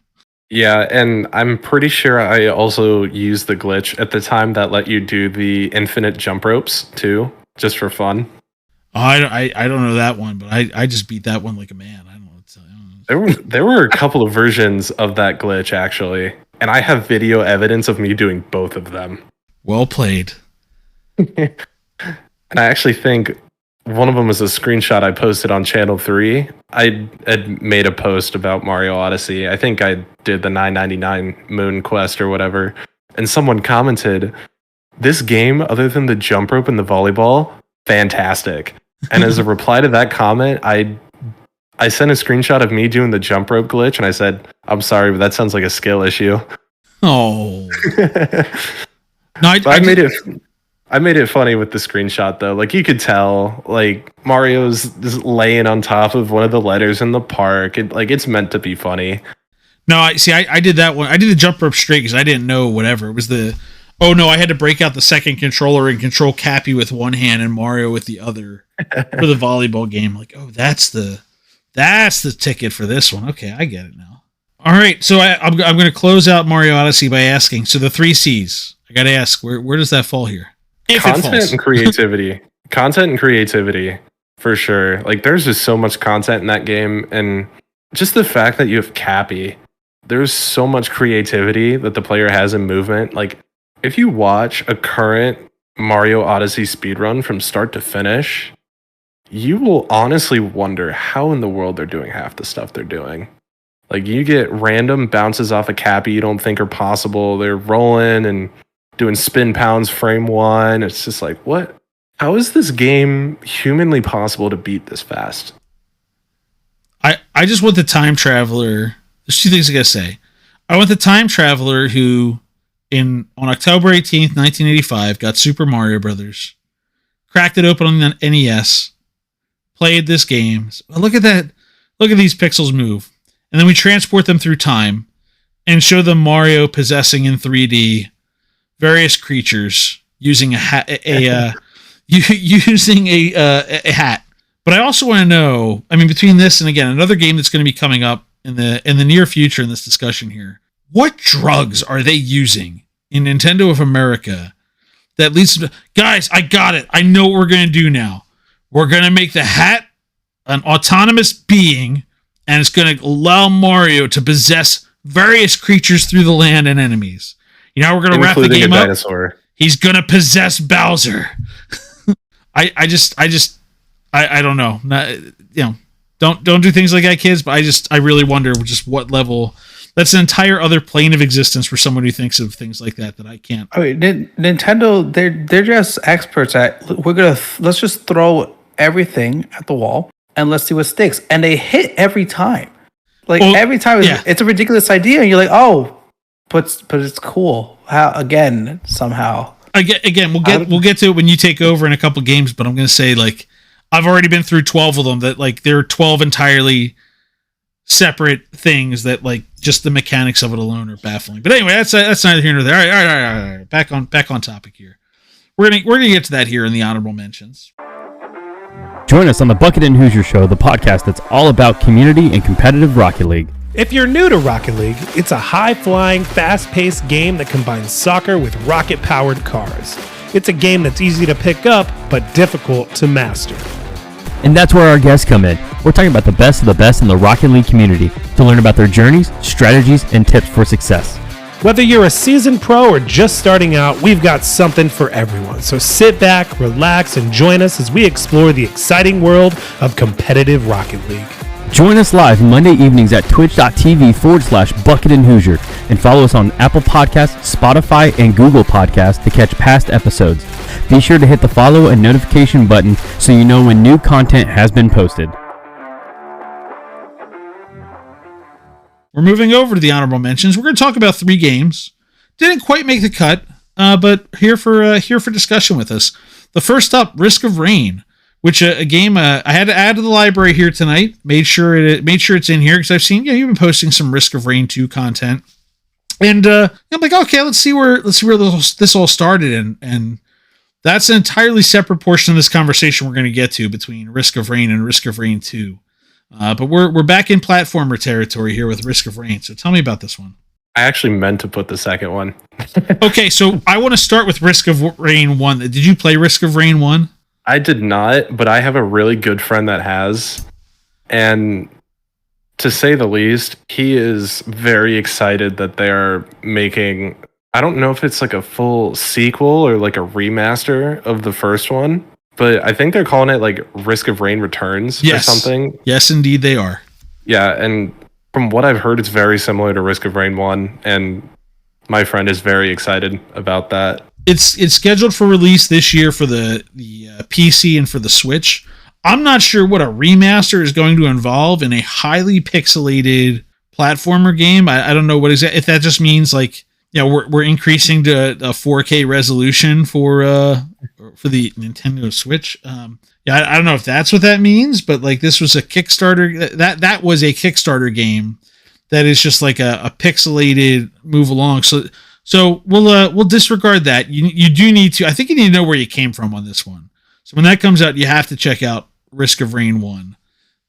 Yeah, and I'm pretty sure I also used the glitch at the time that let you do the infinite jump ropes too, just for fun. Oh, I don't know that one, but I just beat that one like a man. I don't know what to tell you. There were a couple of versions of that glitch actually, and I have video evidence of me doing both of them. Well played. And I actually think one of them was a screenshot I posted on Channel 3. I had made a post about Mario Odyssey. I think I did the 999 Moon Quest or whatever. And someone commented, "This game, other than the jump rope and the volleyball, fantastic. And as a reply to that comment, I sent a screenshot of me doing the jump rope glitch, and I said, "I'm sorry, but that sounds like a skill issue." Oh. No, I made it funny with the screenshot though. Like you could tell, like Mario's just laying on top of one of the letters in the park. It's meant to be funny. No, I did that one. I did the jump rope straight because I didn't know whatever. It was oh no, I had to break out the second controller and control Cappy with one hand and Mario with the other for the volleyball game. Like, oh, that's the ticket for this one. Okay, I get it now. All right, so I'm going to close out Mario Odyssey by asking, so the 3 C's, I got to ask, where does that fall here? If content and creativity. Content and creativity, for sure. Like, there's just so much content in that game, and just the fact that you have Cappy, there's so much creativity that the player has in movement. Like, if you watch a current Mario Odyssey speedrun from start to finish, you will honestly wonder how in the world they're doing half the stuff they're doing. Like, you get random bounces off a Cappy you don't think are possible. They're rolling and doing spin pounds frame 1. It's just like, what? How is this game humanly possible to beat this fast? I just want the time traveler. There's 2 things I gotta say. I want the time traveler who, on October 18th, 1985, got Super Mario Brothers, cracked it open on the NES, played this game. Look at that. Look at these pixels move. And then we transport them through time and show them Mario possessing in 3D various creatures using a hat, using a hat. But I also want to know, I mean, between this and again, another game that's going to be coming up in the near future in this discussion here, what drugs are they using in Nintendo of America that leads to, guys, I got it. I know what we're going to do now. We're going to make the hat an autonomous being, and it's going to allow Mario to possess various creatures through the land and enemies. You know, we're going to wrap the game up. Dinosaur. He's going to possess Bowser. I don't know. Don't do things like that, kids. But I really wonder just what level. That's an entire other plane of existence for someone who thinks of things like that I can't. I mean, Nintendo, they're just experts at. Let's just throw everything at the wall and let's see what sticks. And they hit every time. Like every time, it's a ridiculous idea, and you're like, oh, but it's cool. How again somehow? Again, we'll get to it when you take over in a couple games. But I'm going to say, like, I've already been through 12 of them. That, like, there are 12 entirely separate things that, like, just the mechanics of it alone are baffling. But anyway, that's neither here nor there. All right. Back on topic here. We're gonna get to that here in the honorable mentions. Join us on the Bucket and Hoosier Show, the podcast that's all about community and competitive Rocket League. If you're new to Rocket League, it's a high-flying, fast-paced game that combines soccer with rocket-powered cars. It's a game that's easy to pick up, but difficult to master. And that's where our guests come in. We're talking about the best of the best in the Rocket League community to learn about their journeys, strategies, and tips for success. Whether you're a seasoned pro or just starting out, we've got something for everyone. So sit back, relax, and join us as we explore the exciting world of competitive Rocket League. Join us live Monday evenings at twitch.tv/Bucket and Hoosier, and follow us on Apple Podcasts, Spotify, and Google Podcasts to catch past episodes. Be sure to hit the follow and notification button so you know when new content has been posted. We're moving over to the honorable mentions. We're going to talk about 3 games. Didn't quite make the cut, but here for discussion with us. The first up, Risk of Rain, which a game I had to add to the library here tonight. Made sure it's in here because I've seen you've been posting some Risk of Rain 2 content, and I'm like, okay, let's see where this all started, and that's an entirely separate portion of this conversation we're going to get to between Risk of Rain and Risk of Rain 2. But we're back in platformer territory here with Risk of Rain. So tell me about this one. I actually meant to put the second one. Okay, so I want to start with Risk of Rain 1. Did you play Risk of Rain 1? I did not, but I have a really good friend that has. And to say the least, he is very excited that they're making, I don't know if it's like a full sequel or like a remaster of the first one. But I think they're calling it like Risk of Rain Returns or something. Yes, indeed they are. Yeah, and from what I've heard, it's very similar to Risk of Rain 1, and my friend is very excited about that. It's scheduled for release this year for the PC and for the Switch. I'm not sure what a remaster is going to involve in a highly pixelated platformer game. I don't know if that just means like, you know, we're increasing to a 4K resolution for the Nintendo Switch. I don't know if that's what that means, but like this was a Kickstarter that was a Kickstarter game that is just like a pixelated move along. So we'll disregard that. You do need to. I think you need to know where you came from on this one. So when that comes out, you have to check out Risk of Rain 1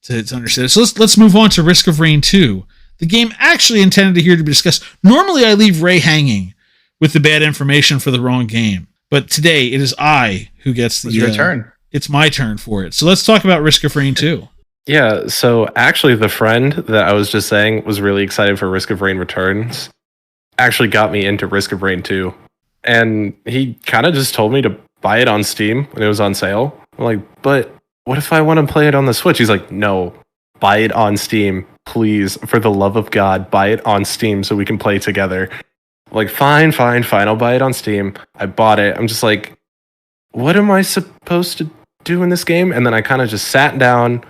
to understand it. So let's move on to Risk of Rain 2. The game actually intended here to be discussed. Normally I leave Ray hanging with the bad information for the wrong game. But today it is I who gets the... It's your turn. It's my turn for it. So let's talk about Risk of Rain 2. Yeah, so actually the friend that I was just saying was really excited for Risk of Rain Returns actually got me into Risk of Rain 2. And he kind of just told me to buy it on Steam when it was on sale. I'm like, but what if I want to play it on the Switch? He's like, no, buy it on Steam. Please, for the love of God, buy it on Steam so we can play together. I'm like, fine, I'll buy it on Steam. I bought it. I'm just like, what am I supposed to do in this game? And then I kind of just sat down,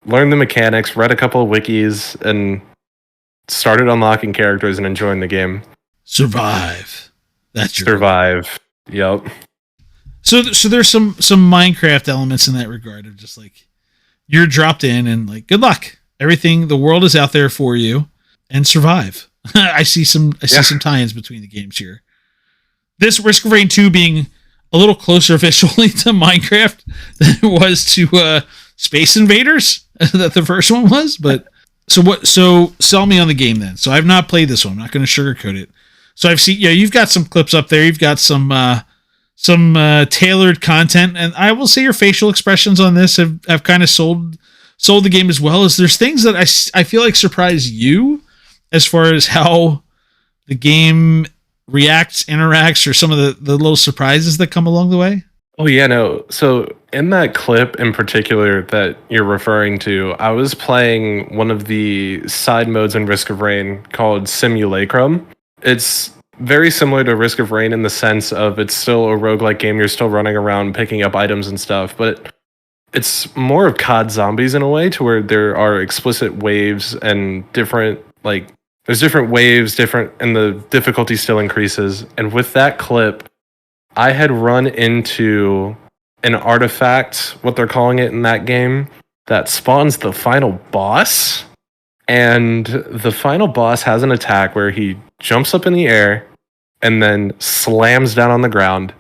learned the mechanics, read a couple of wikis, and started unlocking characters and enjoying the game. Survive. That's your Survive. Yep. So there's some Minecraft elements in that regard of just like you're dropped in and like good luck. Everything, the world is out there for you, and survive. I see some tie-ins between the games here. This Risk of Rain 2 being a little closer visually to Minecraft than it was to Space Invaders that the first one was. But so sell me on the game then. So I've not played this one. I'm not going to sugarcoat it. So I've seen, you've got some clips up there. You've got some tailored content, and I will say your facial expressions on this have kind of sold the game as well. As there's things that I feel like surprise you as far as how the game reacts, interacts, or some of the little surprises that come along the way. Oh yeah, no. So in that clip in particular that you're referring to, I was playing one of the side modes in Risk of Rain called Simulacrum. It's very similar to Risk of Rain in the sense of it's still a roguelike game. You're still running around picking up items and stuff, but it's more of COD Zombies in a way, to where there are explicit waves and different, like, there's different waves, and the difficulty still increases. And with that clip, I had run into an artifact, what they're calling it in that game, that spawns the final boss. And the final boss has an attack where he jumps up in the air and then slams down on the ground.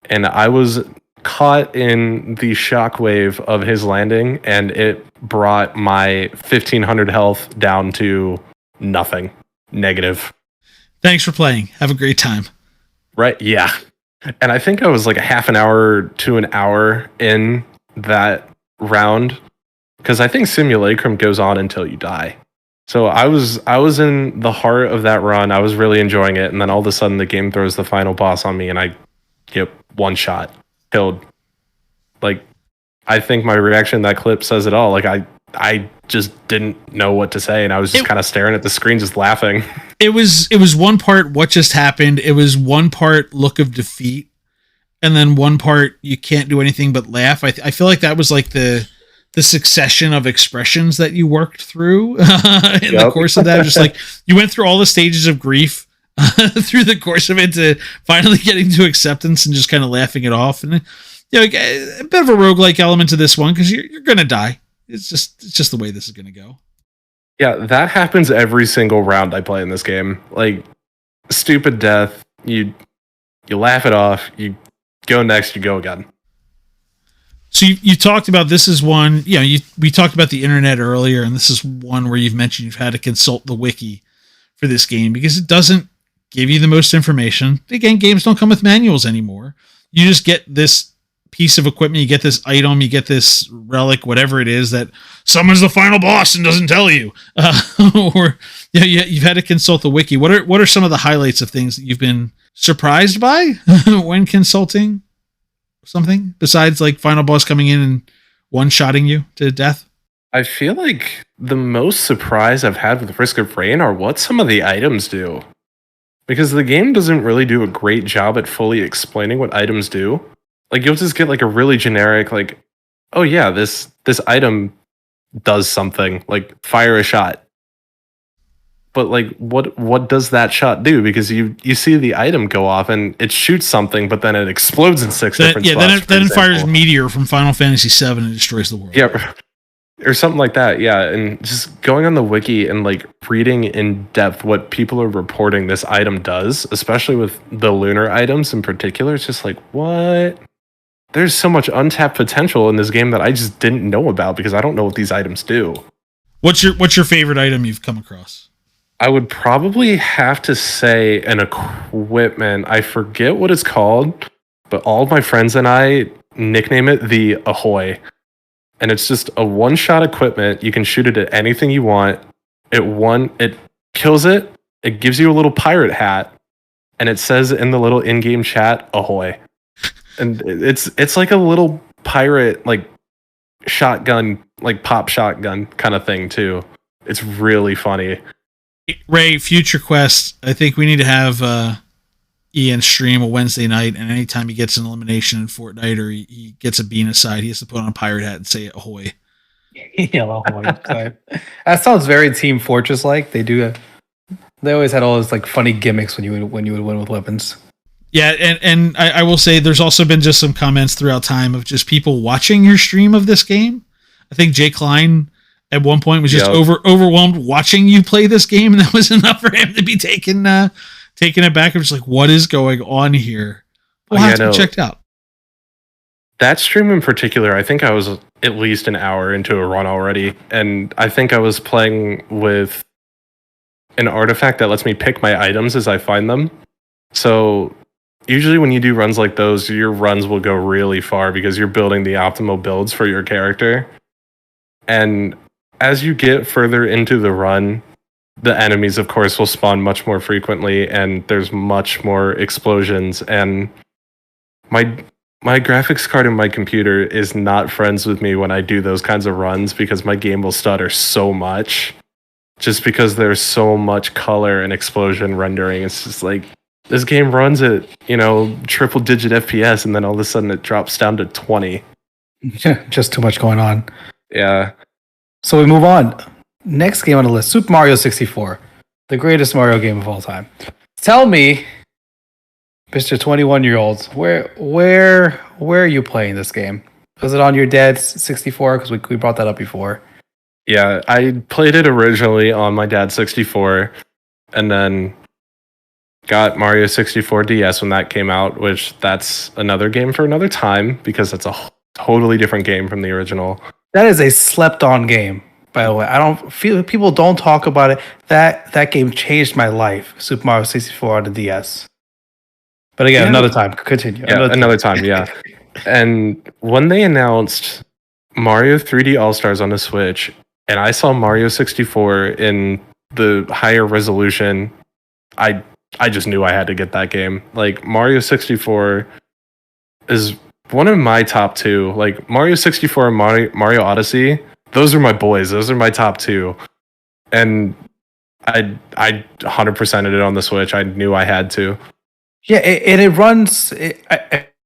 And I was caught in the shockwave of his landing, and it brought my 1500 health down to nothing. Negative. Thanks for playing. Have a great time. Right, yeah. And I think I was like a half an hour to an hour in that round, because I think Simulacrum goes on until you die. So I was in the heart of that run. I was really enjoying it, and then all of a sudden the game throws the final boss on me, and I get one shot killed. Like, I think my reaction in that clip says it all. Like, I just didn't know what to say, and I was just kind of staring at the screen, just laughing. It was one part what just happened. It was one part look of defeat, and then one part you can't do anything but laugh. I feel like that was like the succession of expressions that you worked through in the course of that. Just like you went through all the stages of grief through the course of it to finally getting to acceptance and just kind of laughing it off. And a bit of a roguelike element to this one, because you're going to die. It's just the way this is going to go. Yeah, that happens every single round I play in this game. Like, stupid death, you laugh it off, you go next, you go again. So you talked about this is one, we talked about the internet earlier, and this is one where you've mentioned you've had to consult the wiki for this game because it doesn't give you the most information. Again, games don't come with manuals anymore. You just get this piece of equipment, you get this item, you get this relic, whatever it is that summons the final boss and doesn't tell you. Or you've had to consult the wiki. What are some of the highlights of things that you've been surprised by when consulting something besides like final boss coming in and one-shotting you to death? I feel like the most surprise I've had with Risk of Rain are what some of the items do. because the game doesn't really do a great job at fully explaining what items do. Like you'll just get like a really generic like, oh yeah, this item does something, like fire a shot. But like what does that shot do? Because you see the item go off and it shoots something, but then it explodes in six different spots. Then it fires meteor from Final Fantasy VII and destroys the world. Yeah. Or something like that, yeah. And just going on the wiki and like reading in depth what people are reporting this item does, especially with the lunar items in particular, it's just like, what? There's so much untapped potential in this game that I just didn't know about because I don't know what these items do. What's your favorite item you've come across? I would probably have to say an equipment. I forget what it's called, but all of my friends and I nickname it the Ahoy. And it's just a one-shot equipment. You can shoot it at anything you want. It kills it. It gives you a little pirate hat, and it says in the little in-game chat, "Ahoy!" And it's like a little pirate like shotgun, like pop shotgun kind of thing too. It's really funny. Ray, future quest. I think we need to have Ian stream a Wednesday night, and anytime he gets an elimination in Fortnite or he gets a bean aside, he has to put on a pirate hat and say ahoy. Yeah, ahoy. That sounds very Team Fortress like. They always had all those like funny gimmicks when you would win with weapons. Yeah, and I will say there's also been just some comments throughout time of just people watching your stream of this game. I think Jay Klein at one point was just overwhelmed watching you play this game, and that was enough for him to be taking it back. I'm just like, what is going on here? We'll have to be checked out. That stream in particular, I think I was at least an hour into a run already, and I think I was playing with an artifact that lets me pick my items as I find them. So usually when you do runs like those, your runs will go really far because you're building the optimal builds for your character. And as you get further into the run, the enemies, of course, will spawn much more frequently, and there's much more explosions. And my graphics card in my computer is not friends with me when I do those kinds of runs because my game will stutter so much, just because there's so much color and explosion rendering. It's just like, this game runs at, triple digit FPS, and then all of a sudden it drops down to 20. Just too much going on. Yeah. So we move on. Next game on the list, Super Mario 64, the greatest Mario game of all time. Tell me, Mr. 21-year-old, where are you playing this game? Was it on your dad's 64? Because we brought that up before. Yeah, I played it originally on my dad's 64, and then got Mario 64 DS when that came out, which that's another game for another time because that's a totally different game from the original. That is a slept-on game. By the way, I don't feel people don't talk about it. That game changed my life. Super Mario 64 on the DS. But again, another time. Continue. Yeah, another time. Yeah. And when they announced Mario 3D All Stars on the Switch, and I saw Mario 64 in the higher resolution, I just knew I had to get that game. Like Mario 64 is one of my top two. Like Mario 64 and Mario Odyssey. Those are my boys. Those are my top two. And I 100%ed it on the Switch. I knew I had to. Yeah, and it runs... It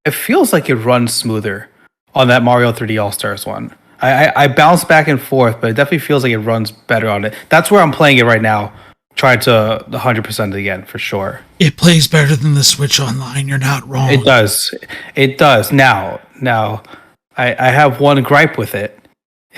feels like it runs smoother on that Mario 3D All-Stars one. I bounce back and forth, but it definitely feels like it runs better on it. That's where I'm playing it right now. Trying to 100% it again, for sure. It plays better than the Switch Online. You're not wrong. It does. It does. Now, I have one gripe with it.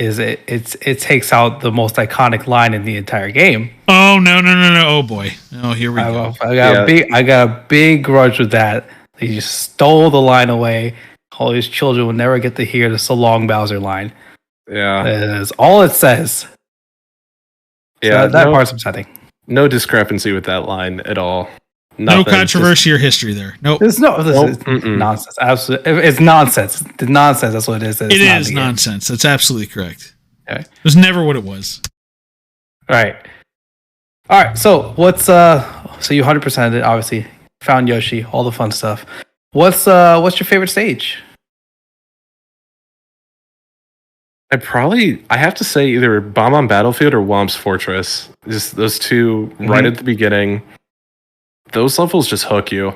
It takes out the most iconic line in the entire game. Oh no! Oh boy! Oh, here we go. I got a big grudge with that. They just stole the line away. All these children will never get to hear the "So Long Bowser" line. Yeah, that is all it says. Yeah, so that part's upsetting. No discrepancy with that line at all. Nothing. No controversy or history there. Nope. It's nonsense. Absolutely, it's nonsense. It's nonsense. That's what it is. It is nonsense. That's absolutely correct. Okay. It was never what it was. All right. So what's so you 100%ed it? Obviously, found Yoshi. All the fun stuff. What's your favorite stage? I have to say either Bomb on Battlefield or Womp's Fortress. Just those two right at the beginning. those levels just hook you.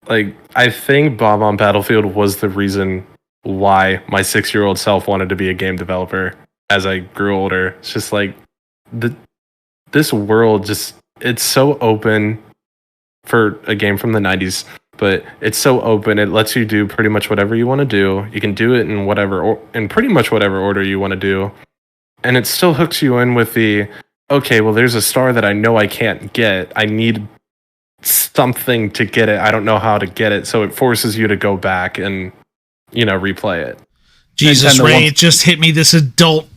Like, I think Bomb on Battlefield was the reason why my 6-year-old self wanted to be a game developer as I grew older. It's just like this world just, it's so open for a game from the 90s, but it's so open. It lets you do pretty much whatever you want to do. You can do it in pretty much whatever order you want to do. And it still hooks you in with the, okay, well, there's a star that I know I can't get. I need something to get it. I don't know how to get it. So it forces you to go back and, replay it. Jesus, Ray, it just hit me. This adult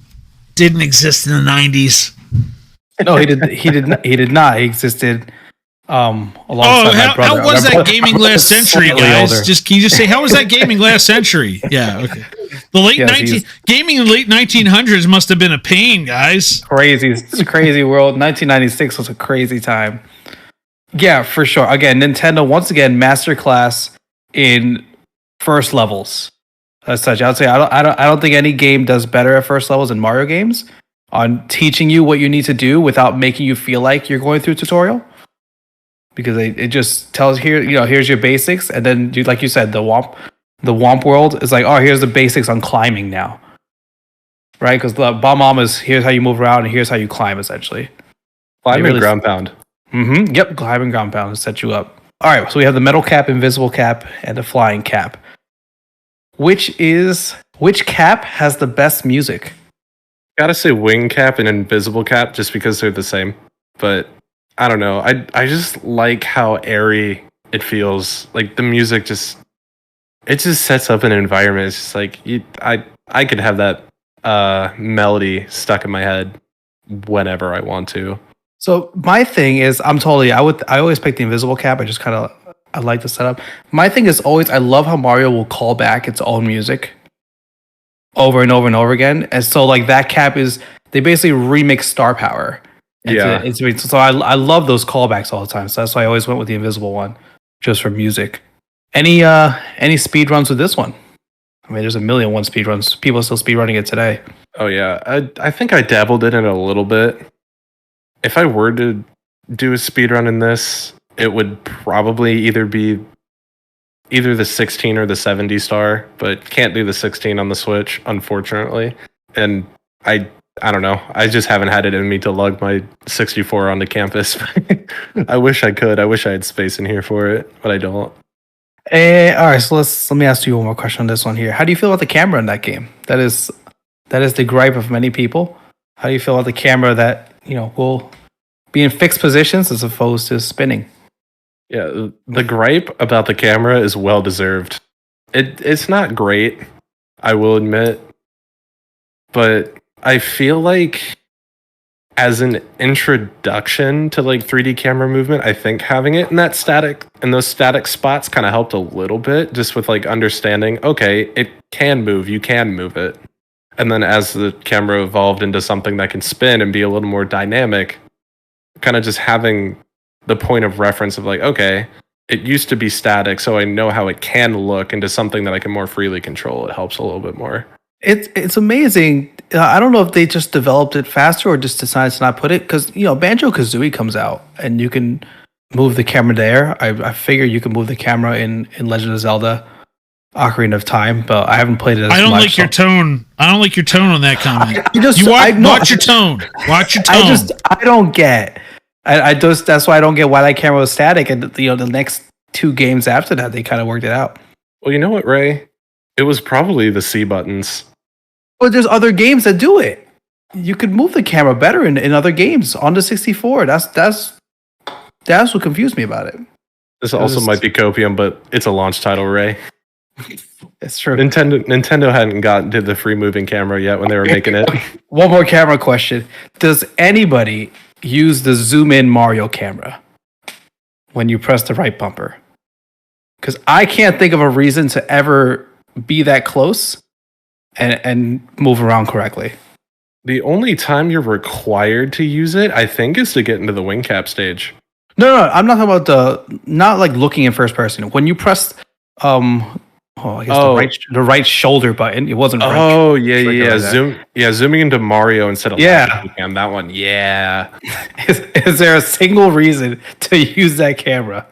didn't exist in the 90s. No, he did not. He existed alongside my brother. How was that gaming last century, guys? Can you just say, how was that gaming last century? Yeah, okay. Gaming in the late 1900s must have been a pain, guys. Crazy. It's a crazy world. 1996 was a crazy time. Yeah, for sure. Again, Nintendo, once again, masterclass in first levels. As such, I would say I don't think any game does better at first levels than Mario games on teaching you what you need to do without making you feel like you're going through a tutorial. Because it just tells here's your basics, and then like you said, the Womp world is like, oh, here's the basics on climbing now, right? Because the Bomb is here's how you move around, and here's how you climb essentially. Climb and ground pound. Mm-hmm. Yep, climb and ground pound to set you up. All right, so we have the metal cap, invisible cap, and the flying cap. Which cap has the best music? Gotta say wing cap and invisible cap just because they're the same. But I don't know. I just like how airy it feels. Like the music just sets up an environment. It's just like I could have that melody stuck in my head whenever I want to. So my thing is, I always pick the invisible cap. I like the setup. My thing is always, I love how Mario will call back its own music over and over and over again. And so like that cap they basically remix Star Power. So I love those callbacks all the time. So that's why I always went with the invisible one, just for music. Any speed runs with this one? I mean, there's 1,000,001 speed runs. People are still speed running it today. Oh yeah, I think I dabbled in it a little bit. If I were to do a speed run in this, it would probably either be the 16 or the 70 star, but can't do the 16 on the Switch, unfortunately. And I don't know. I just haven't had it in me to lug my 64 onto campus. I wish I could. I wish I had space in here for it, but I don't. All right, so let me ask you one more question on this one here. How do you feel about the camera in that game? That is the gripe of many people. How do you feel about the camera that will be in fixed positions as opposed to spinning? Yeah, the gripe about the camera is well deserved. It's not great, I will admit, but I feel like as an introduction to like 3D camera movement, I think having it in those static spots kind of helped a little bit, just with like understanding, okay, it can move, you can move it. And then as the camera evolved into something that can spin and be a little more dynamic, kind of just having the point of reference of like, okay, it used to be static, so I know how it can look into something that I can more freely control. It helps a little bit more. It's amazing. I don't know if they just developed it faster or just decided to not put it, because Banjo-Kazooie comes out and you can move the camera there. I figure you can move the camera in Legend of Zelda Ocarina of Time, but I haven't played it as much. I don't like your tone. I don't like your tone on that comment. Watch your tone. Watch your tone. I don't get. That's why I don't get why that camera was static, and the next two games after that they kind of worked it out. Well, you know what, Ray? It was probably the C buttons. But there's other games that do it. You could move the camera better in other games on the 64. That's what confused me about it. This also might be copium, but it's a launch title, Ray. It's true. Nintendo hadn't gotten to the free moving camera yet when they were making it. One more camera question. Does anybody use the zoom in Mario camera when you press the right bumper? Because I can't think of a reason to ever be that close and move around correctly. The only time you're required to use it, I think, is to get into the wing cap stage. No, I'm not talking about not like looking in first person. When you press, hold I guess the right shoulder button. It wasn't. Oh yeah. Zooming into Mario instead of cam. That one, yeah. Is there a single reason to use that camera?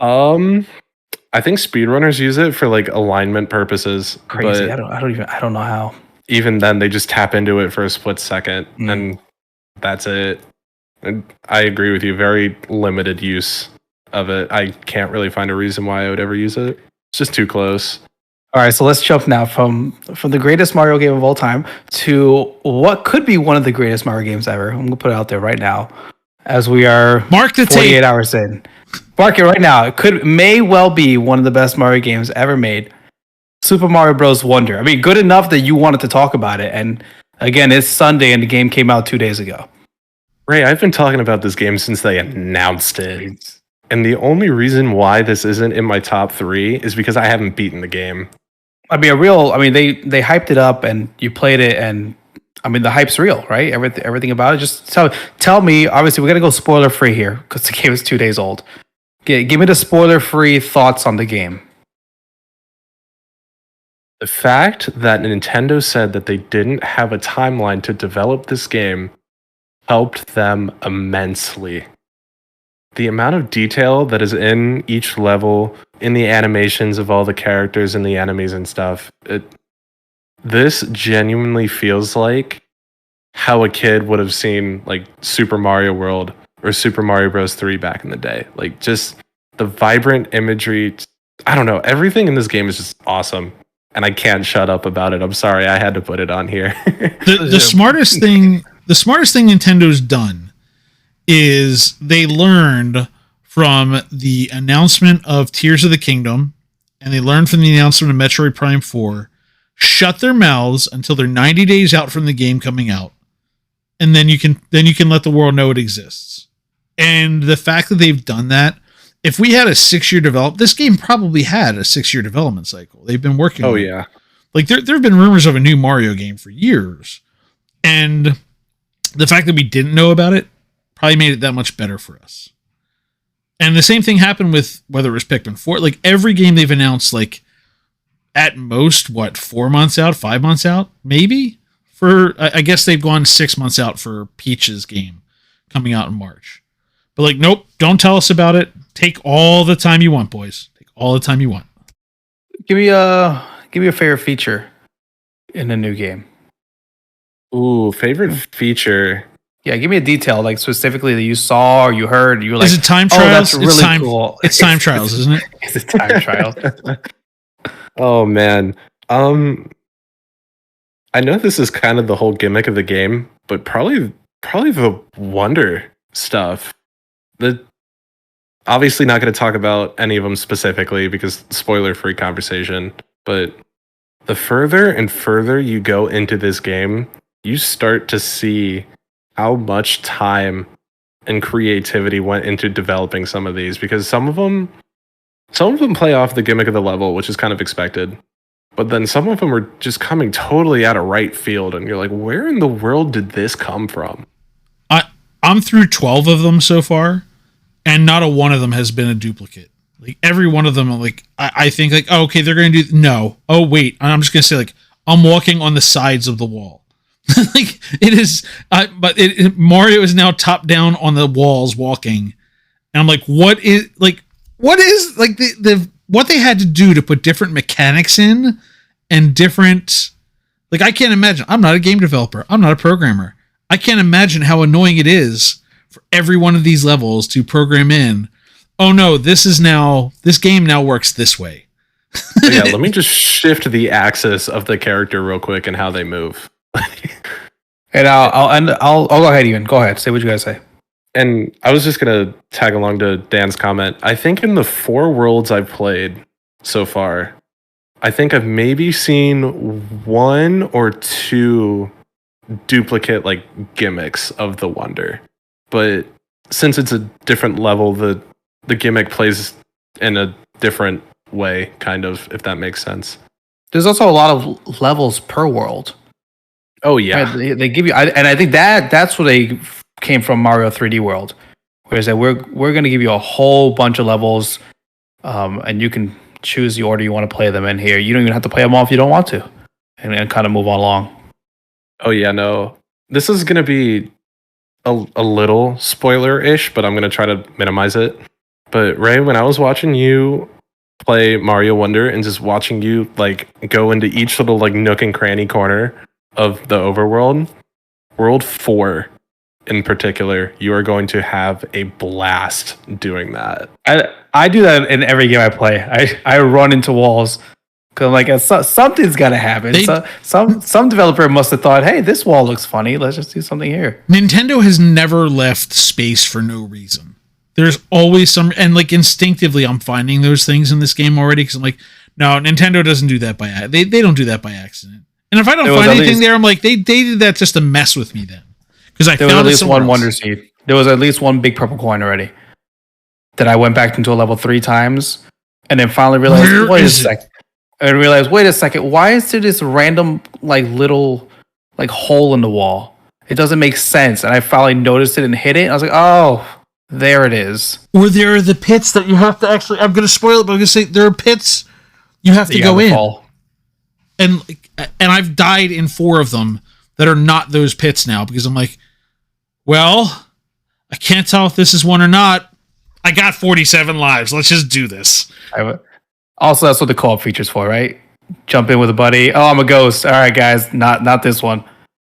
I think speedrunners use it for like alignment purposes. Crazy. I don't know how. Even then, they just tap into it for a split second, and that's it. And I agree with you. Very limited use of it. I can't really find a reason why I would ever use it. It's just too close. All right, so let's jump now from the greatest Mario game of all time to what could be one of the greatest Mario games ever. I'm gonna put it out there right now, as we are mark the 48 tape. Hours in. Mark it right now. It may well be one of the best Mario games ever made. Super Mario Bros. Wonder. I mean, good enough that you wanted to talk about it. And again, it's Sunday, and the game came out 2 days ago. Ray, I've been talking about this game since they announced it. And the only reason why this isn't in my top 3 is because I haven't beaten the game. I mean, they hyped it up, and you played it, and I mean, the hype's real, right? Everything about it. Just tell me. Obviously, we're gonna go spoiler free here because the game is 2 days old. Give me the spoiler free thoughts on the game. The fact that Nintendo said that they didn't have a timeline to develop this game helped them immensely. The amount of detail that is in each level, in the animations of all the characters and the enemies and stuff, this genuinely feels like how a kid would have seen like Super Mario World or Super Mario Bros. 3 back in the day. Like just the vibrant imagery. I don't know. Everything in this game is just awesome. And I can't shut up about it. I'm sorry, I had to put it on here. the smartest thing Nintendo's done is they learned from the announcement of Tears of the Kingdom, and they learned from the announcement of Metroid Prime 4. Shut their mouths until they're 90 days out from the game coming out, and then you can let the world know it exists. And the fact that they've done that, if we had a 6-year development, this game probably had a 6-year development cycle. They've been working on it. Like there have been rumors of a new Mario game for years. And the fact that we didn't know about it probably made it that much better for us. And the same thing happened with whether it was Pikmin 4. Like every game they've announced, like at most, 4 months out, 5 months out, maybe? I guess they've gone 6 months out for Peach's game coming out in March. But like, nope, don't tell us about it. Take all the time you want, boys. Take all the time you want. Give me a favorite feature in the new game. Ooh, favorite feature. Yeah, give me a detail, like specifically that you saw or you heard. You were like, is it time trials? That's really cool. It's time trials, isn't it? It's time trials. Oh man. I know this is kind of the whole gimmick of the game, but probably the wonder stuff. Obviously not going to talk about any of them specifically because spoiler-free conversation, but the further and further you go into this game, you start to see how much time and creativity went into developing some of these, because some of them play off the gimmick of the level, which is kind of expected. But then some of them are just coming totally out of right field, and you're like, where in the world did this come from? I'm through 12 of them so far, and not a one of them has been a duplicate. Like every one of them, like I think like, oh, okay, they're going to do no. Oh wait, I'm just going to say like I'm walking on the sides of the wall. Like it is, but Mario is now top down on the walls walking, and I'm like, what is like the what they had to do to put different mechanics in and different, like I can't imagine. I'm not a game developer. I'm not a programmer. I can't imagine how annoying it is for every one of these levels to program in. Oh no, this game now works this way. Yeah, let me just shift the axis of the character real quick and how they move. And I'll go ahead, Ian. Go ahead. Say what you guys say. And I was just gonna tag along to Dan's comment. I think in the 4 worlds I've played so far, I think I've maybe seen 1 or 2 duplicate like gimmicks of the wonder. But since it's a different level, the gimmick plays in a different way, kind of, if that makes sense. There's also a lot of levels per world. Oh yeah, right? They give you, and I think that's where they came from Mario 3D World, where they said we're going to give you a whole bunch of levels, and you can choose the order you want to play them in here. You don't even have to play them all if you don't want to, and kind of move on along. Oh yeah, no. This is gonna be a little spoiler-ish, but I'm gonna try to minimize it. But Ray, when I was watching you play Mario Wonder and just watching you like go into each little like nook and cranny corner of the overworld, World 4 in particular, you are going to have a blast doing that. I do that in every game I play. I run into walls because I'm like, something's got to happen. Some developer must have thought, hey, this wall looks funny. Let's just do something here. Nintendo has never left space for no reason. There's always some, and like instinctively, I'm finding those things in this game already because I'm like, no, Nintendo doesn't do that they don't do that by accident. And if I don't find anything there, I'm like, they did that just to mess with me then. Because I found at least one Wonder Seed. There was at least one big purple coin already that I went back into a level 3 times and then finally realized, wait a second, why is there this random like little like hole in the wall? It doesn't make sense. And I finally noticed it and hit it. And I was like, oh, there it is. Or there are the pits that you have to actually, I'm going to spoil it, but I'm going to say there are pits you have to go in. Fall. And I've died in 4 of them that are not those pits now because I'm like, well, I can't tell if this is one or not. I got 47 lives. Let's just do this. Also, that's what the co-op feature's for, right? Jump in with a buddy. Oh, I'm a ghost. All right, guys, not this one.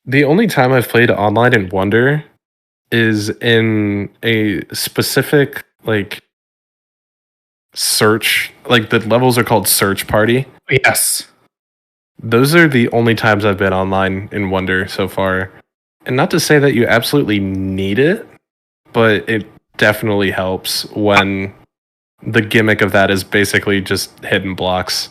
The only time I've played online in Wonder is in a specific like search, like the levels are called Search Party. Yes. Those are the only times I've been online in Wonder so far. And not to say that you absolutely need it, but it definitely helps when the gimmick of that is basically just hidden blocks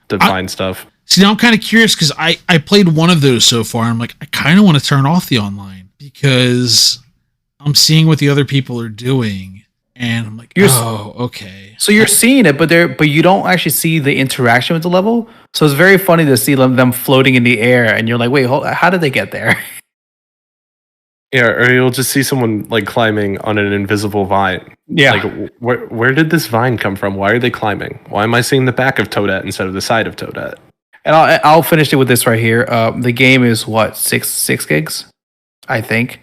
to find stuff. See, now I'm kind of curious because I played one of those so far. I'm like, I kind of want to turn off the online because I'm seeing what the other people are doing. And I'm like, okay. So you're seeing it, but you don't actually see the interaction with the level. So it's very funny to see them floating in the air, and you're like, wait, how did they get there? Yeah, or you'll just see someone like climbing on an invisible vine. Yeah. Like, where did this vine come from? Why are they climbing? Why am I seeing the back of Toadette instead of the side of Toadette? And I'll finish it with this right here. The game is what, 6 gigs, I think.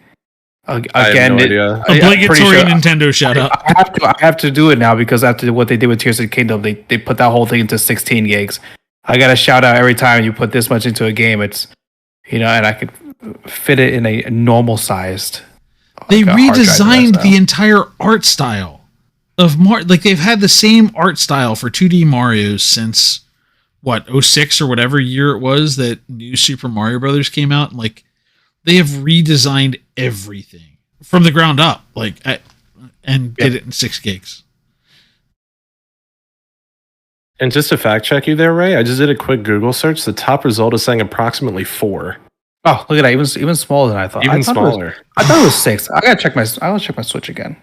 Again, I have no idea. Obligatory Nintendo shout out. I have to do it now because after what they did with Tears of the Kingdom, they put that whole thing into 16 gigs. I got to shout out every time you put this much into a game. It's, and I could fit it in a normal sized. They redesigned the entire art style of Mario. Like they've had the same art style for 2D Marios since what, 06 or whatever year it was that New Super Mario Brothers came out. And like they have redesigned everything from the ground up, and did it in 6 gigs. And just to fact check you there, Ray, I just did a quick Google search. The top result is saying approximately 4. Oh, look at that! Even smaller than I thought. Even smaller. I thought it was 6. I gotta check my Switch again.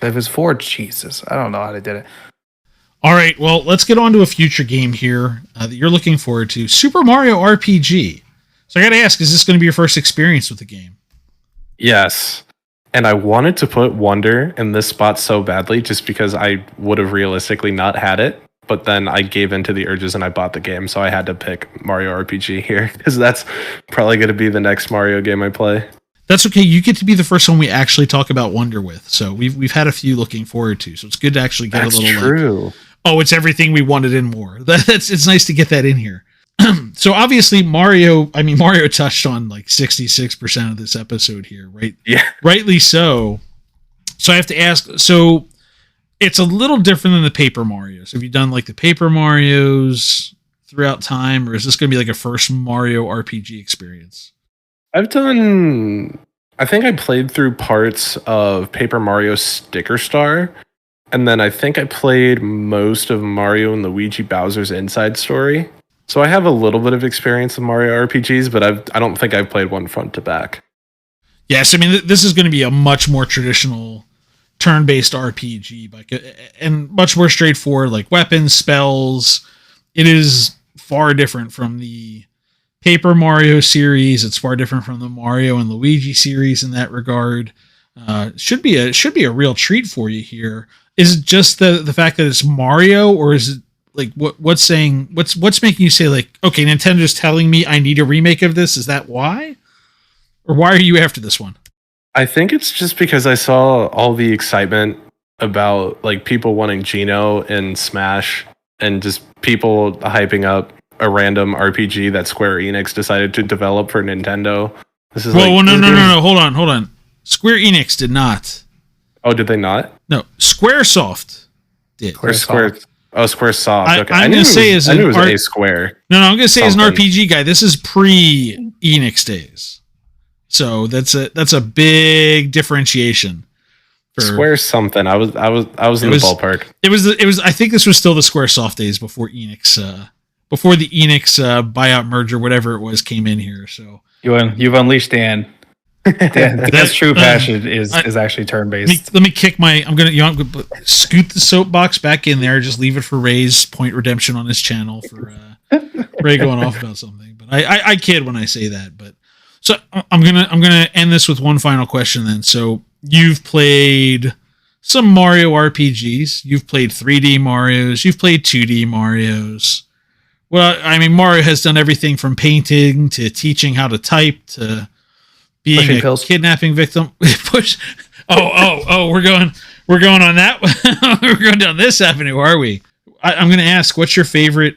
If it's 4, Jesus, I don't know how they did it. All right, well, let's get on to a future game here that you're looking forward to: Super Mario RPG. So I gotta ask, is this going to be your first experience with the game? Yes, and I wanted to put Wonder in this spot so badly, just because I would have realistically not had it. But then I gave into the urges and I bought the game, so I had to pick Mario RPG here because that's probably going to be the next Mario game I play. That's okay. You get to be the first one we actually talk about Wonder with. So we've had a few looking forward to. So it's good to actually get a little. True. It's everything we wanted and more. It's nice to get that in here. So obviously Mario touched on like 66% of this episode here, right? Yeah. Rightly so. So I have to ask. So it's a little different than the Paper Marios. Have you done like the Paper Marios throughout time, or is this going to be like a first Mario RPG experience? I think I played through parts of Paper Mario Sticker Star, and then I think I played most of Mario and Luigi Bowser's Inside Story. So I have a little bit of experience with Mario RPGs, but I don't think I've played one front to back. Yes, I mean, this is going to be a much more traditional turn-based RPG, and much more straightforward, like weapons, spells. It is far different from the Paper Mario series. It's far different from the Mario and Luigi series in that regard. Should be a real treat for you here. Is it just the fact that it's Mario, or is it Like what's making you say like, okay, Nintendo's telling me I need a remake of this? Is that why? Or why are you after this one? I think it's just because I saw all the excitement about like people wanting Geno in Smash and just people hyping up a random RPG that Square Enix decided to develop for Nintendo. This is no, hold on. Square Enix did not. Oh, did they not? No, Squaresoft did. Squaresoft. Okay. I'm going to say I knew it was a Square. No, I'm going to say as an RPG guy, this is pre-Enix days. So that's a big differentiation. Square something. I was in the ballpark. It was. I think this was still the Squaresoft days before Enix, before the Enix buyout merger, whatever it was, came in here. So you've unleashed Dan. That's true passion is actually turn based. Let me kick my. I'm gonna scoot the soapbox back in there. Just leave it for Ray's point redemption on his channel for Ray going off about something. But I kid when I say that. But so I'm gonna end this with one final question then. So you've played some Mario RPGs. You've played 3D Marios. You've played 2D Marios. Well, I mean, Mario has done everything from painting to teaching how to type to being pushing a pills. Kidnapping victim. We're going on that. We're going down this avenue, are we? I'm going to ask, what's your favorite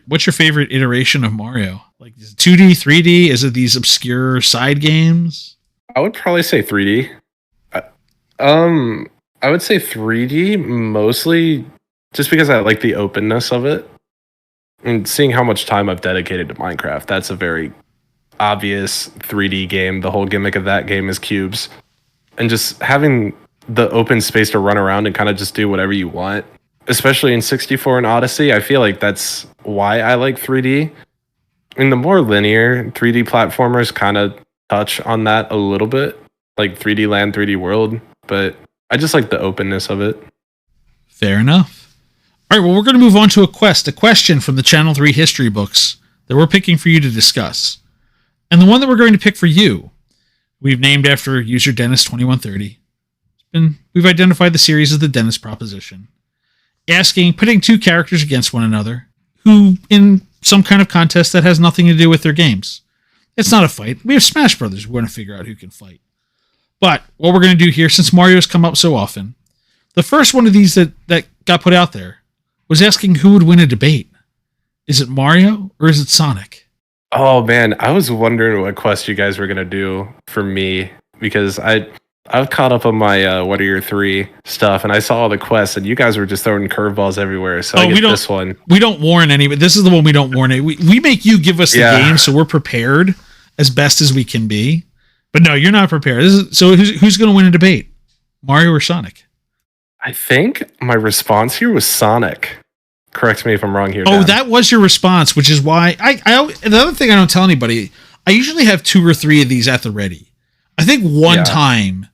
iteration of Mario? Like, is it 2D, 3D? Is it these obscure side games? I would probably say 3D. I would say 3D mostly just because I like the openness of it. And seeing how much time I've dedicated to Minecraft, that's a very obvious 3D game. The whole gimmick of that game is cubes. And just having the open space to run around and kind of just do whatever you want, especially in 64 and Odyssey, I feel like that's why I like 3D. And the more linear 3D platformers kind of touch on that a little bit, like 3D Land, 3D World, but I just like the openness of it. Fair enough. All right, well, we're going to move on to a question from the Channel 3 history books that we're picking for you to discuss. And the one that we're going to pick for you, we've named after user Dennis2130. We've identified the series as the Dennis proposition, putting two characters against one another who in some kind of contest that has nothing to do with their games. It's not a fight. We have Smash Brothers. We're going to figure out who can fight. But what we're going to do here, since Mario's come up so often, the first one of these that got put out there was asking who would win a debate. Is it Mario or is it Sonic? Oh man, I was wondering what quest you guys were gonna do for me because I've caught up on my what are your three stuff and I saw all the quests and you guys were just throwing curveballs everywhere. So I get this one. We don't warn anybody. This is the one we don't warn. We make you give us the game so we're prepared as best as we can be. But no, you're not prepared. So who's going to win a debate? Mario or Sonic? I think my response here was Sonic. Correct me if I'm wrong here. Oh, Dan. that was your response, which is why the other thing I don't tell anybody, I usually have 2 or 3 of these at the ready. I think one time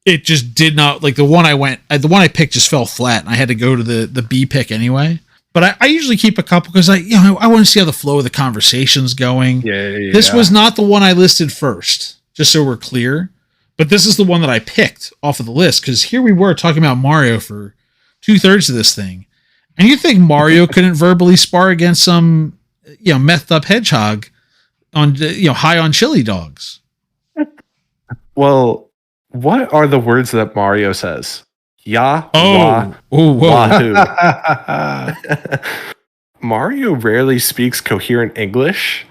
it just did not, like the one I picked just fell flat and I had to go to the B pick anyway. But I usually keep a couple because I want to see how the flow of the conversation's going. Yeah. This was not the one I listed first, just so we're clear. But this is the one that I picked off of the list because here we were talking about Mario for 2/3 of this thing. And you think Mario couldn't verbally spar against some, methed up hedgehog on, high on chili dogs? Well, what are the words that Mario says? Ya, whoa. Mario rarely speaks coherent English.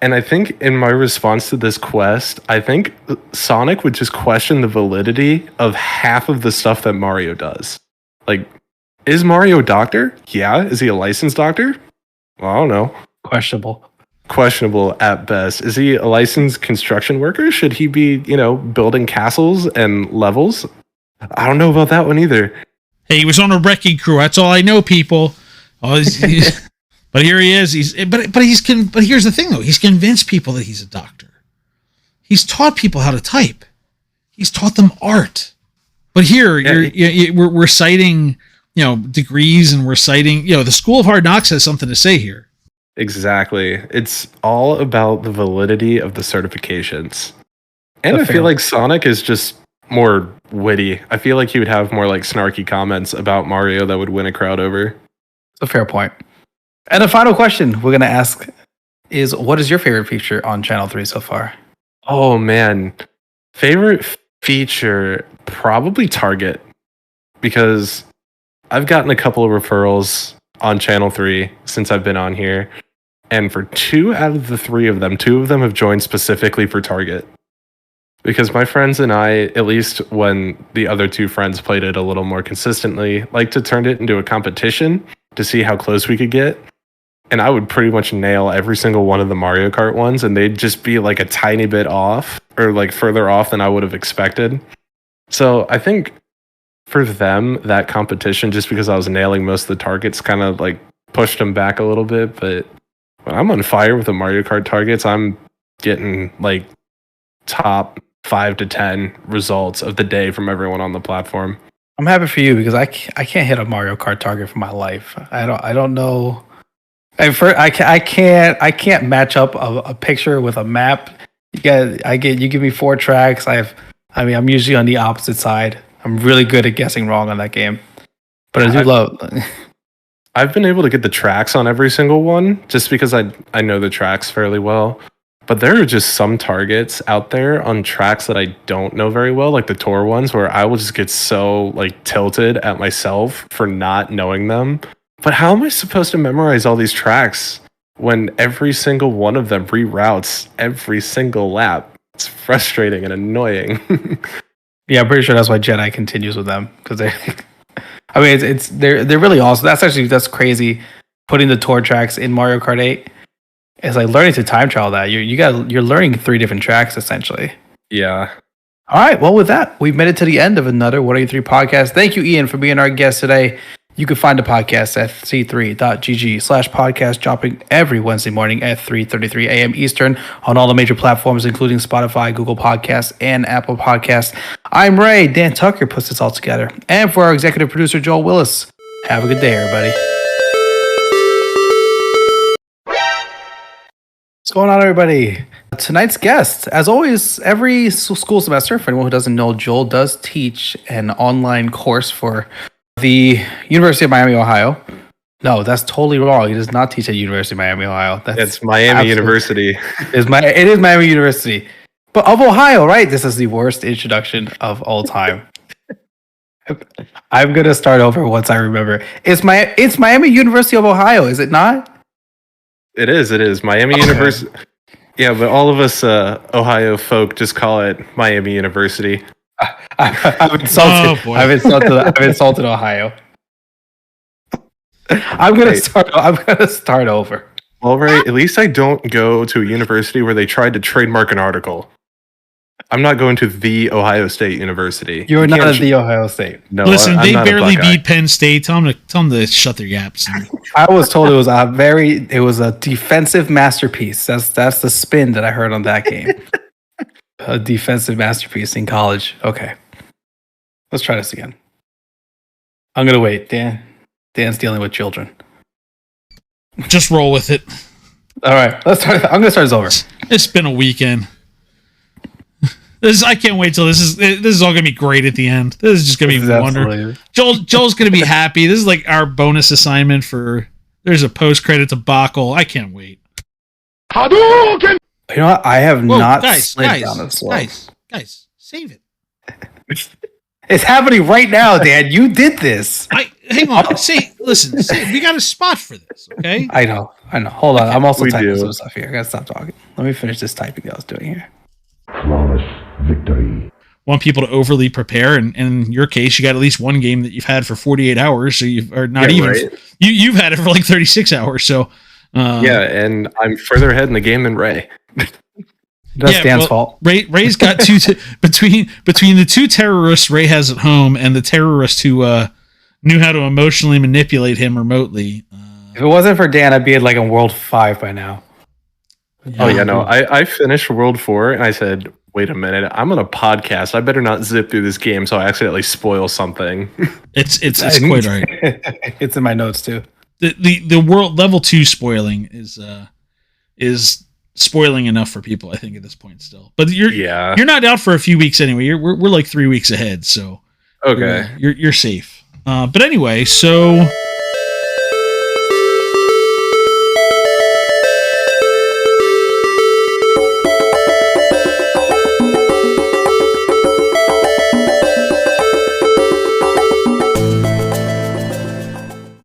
And I think in my response to this quest, I think Sonic would just question the validity of half of the stuff that Mario does. Like, is Mario a doctor? Yeah. Is he a licensed doctor? Well, I don't know. Questionable at best. Is he a licensed construction worker? Should he be, building castles and levels? I don't know about that one either. Hey, he was on a wrecking crew. That's all I know, people. Oh, but here he is. But here's the thing, though. He's convinced people that he's a doctor. He's taught people how to type. He's taught them art. But here, we're citing, degrees, and we're citing, the School of Hard Knocks has something to say here. Exactly. It's all about the validity of the certifications. And I feel like Sonic is just more witty. I feel like he would have more like snarky comments about Mario that would win a crowd over. It's a fair point. And the final question we're gonna ask is, what is your favorite feature on Channel 3 so far? Oh man, favorite feature probably Target, because I've gotten a couple of referrals on Channel 3 since I've been on here, and for 2 out of the 3 of them, 2 of them have joined specifically for Target. Because my friends and I, at least when the other 2 friends played it a little more consistently, like to turn it into a competition to see how close we could get. And I would pretty much nail every single one of the Mario Kart ones, and they'd just be like a tiny bit off, or like further off than I would have expected. So I think for them, that competition, just because I was nailing most of the targets, kind of like pushed them back a little bit. But when I'm on fire with the Mario Kart targets, I'm getting like top 5 to 10 results of the day from everyone on the platform. I'm happy for you because I can't hit a Mario Kart target for my life. I don't know. I can't match up a picture with a map. You give me 4 tracks. I'm usually on the opposite side. I'm really good at guessing wrong on that game. But I do love. I've been able to get the tracks on every single one just because I know the tracks fairly well. But there are just some targets out there on tracks that I don't know very well, like the tour ones, where I will just get so like tilted at myself for not knowing them. But how am I supposed to memorize all these tracks when every single one of them reroutes every single lap? It's frustrating and annoying. Yeah, I'm pretty sure that's why Jedi continues with them, because they're really awesome. That's crazy. Putting the tour tracks in Mario Kart 8. It's like learning to time trial that. You're learning 3 different tracks essentially. Yeah. All right. Well, with that, we've made it to the end of another What Are You 3 podcast. Thank you, Ian, for being our guest today. You can find the podcast at c3.gg/podcast, dropping every Wednesday morning at 3:33 a.m. Eastern on all the major platforms, including Spotify, Google Podcasts, and Apple Podcasts. I'm Ray. Dan Tucker puts this all together. And for our executive producer, Joel Willis, have a good day, everybody. What's going on, everybody? Tonight's guest, as always, every school semester, for anyone who doesn't know, Joel does teach an online course for the University of Miami, Ohio. No, that's totally wrong. He does not teach at University of Miami, Ohio. It's Miami University. It is Miami University. But of Ohio, right? This is the worst introduction of all time. I'm going to start over once I remember. It's Miami University of Ohio, is it not? It is. Miami University. Yeah, but all of us Ohio folk just call it Miami University. I've insulted. Oh, I've insulted Ohio. I'm gonna start over. All right. At least I don't go to a university where they tried to trademark an article. I'm not going to the Ohio State University. You're not at the Ohio State. No. Listen, I'm they not a barely Buckeye. beat Penn State. Tell them to shut their yaps. I was told it was a defensive masterpiece. That's the spin that I heard on that game. A defensive masterpiece in college. Okay. Let's try this again. I'm gonna wait. Dan's dealing with children. Just roll with it. All right, let's start. I'm gonna start this over. It's been a weekend. I can't wait till this is all gonna be great at the end. This is just gonna be wonderful. Joel's gonna be happy. This is like our bonus assignment for. There's a post-credit debacle. I can't wait. You know what? I have not slid guys, down this slope. guys, save it. It's happening right now, Dan. You did this. Hang on. Listen. We got a spot for this, okay? I know. Hold on. I'm also We typing do. some stuff here. I gotta stop talking. Let me finish this typing that I was doing here. Flawless victory. Want people to overly prepare, and in your case, you got at least one game that you've had for 48 hours, so you've Right. you've had it for like 36 hours. So Yeah, and I'm further ahead in the game than Ray. That's Dan's fault. Ray's got between the 2 terrorists Ray has at home and the terrorist who knew how to emotionally manipulate him remotely. If it wasn't for Dan, I'd be at like in World 5 by now. Oh yeah, no. I finished World 4 and I said, wait a minute, I'm on a podcast. I better not zip through this game so I accidentally spoil something. It's quite all right. It's in my notes too. The world level 2 spoiling is spoiling enough for people, I think, at this point still. But you're not out for a few weeks anyway. We're like 3 weeks ahead, so Okay. you're safe. But anyway, so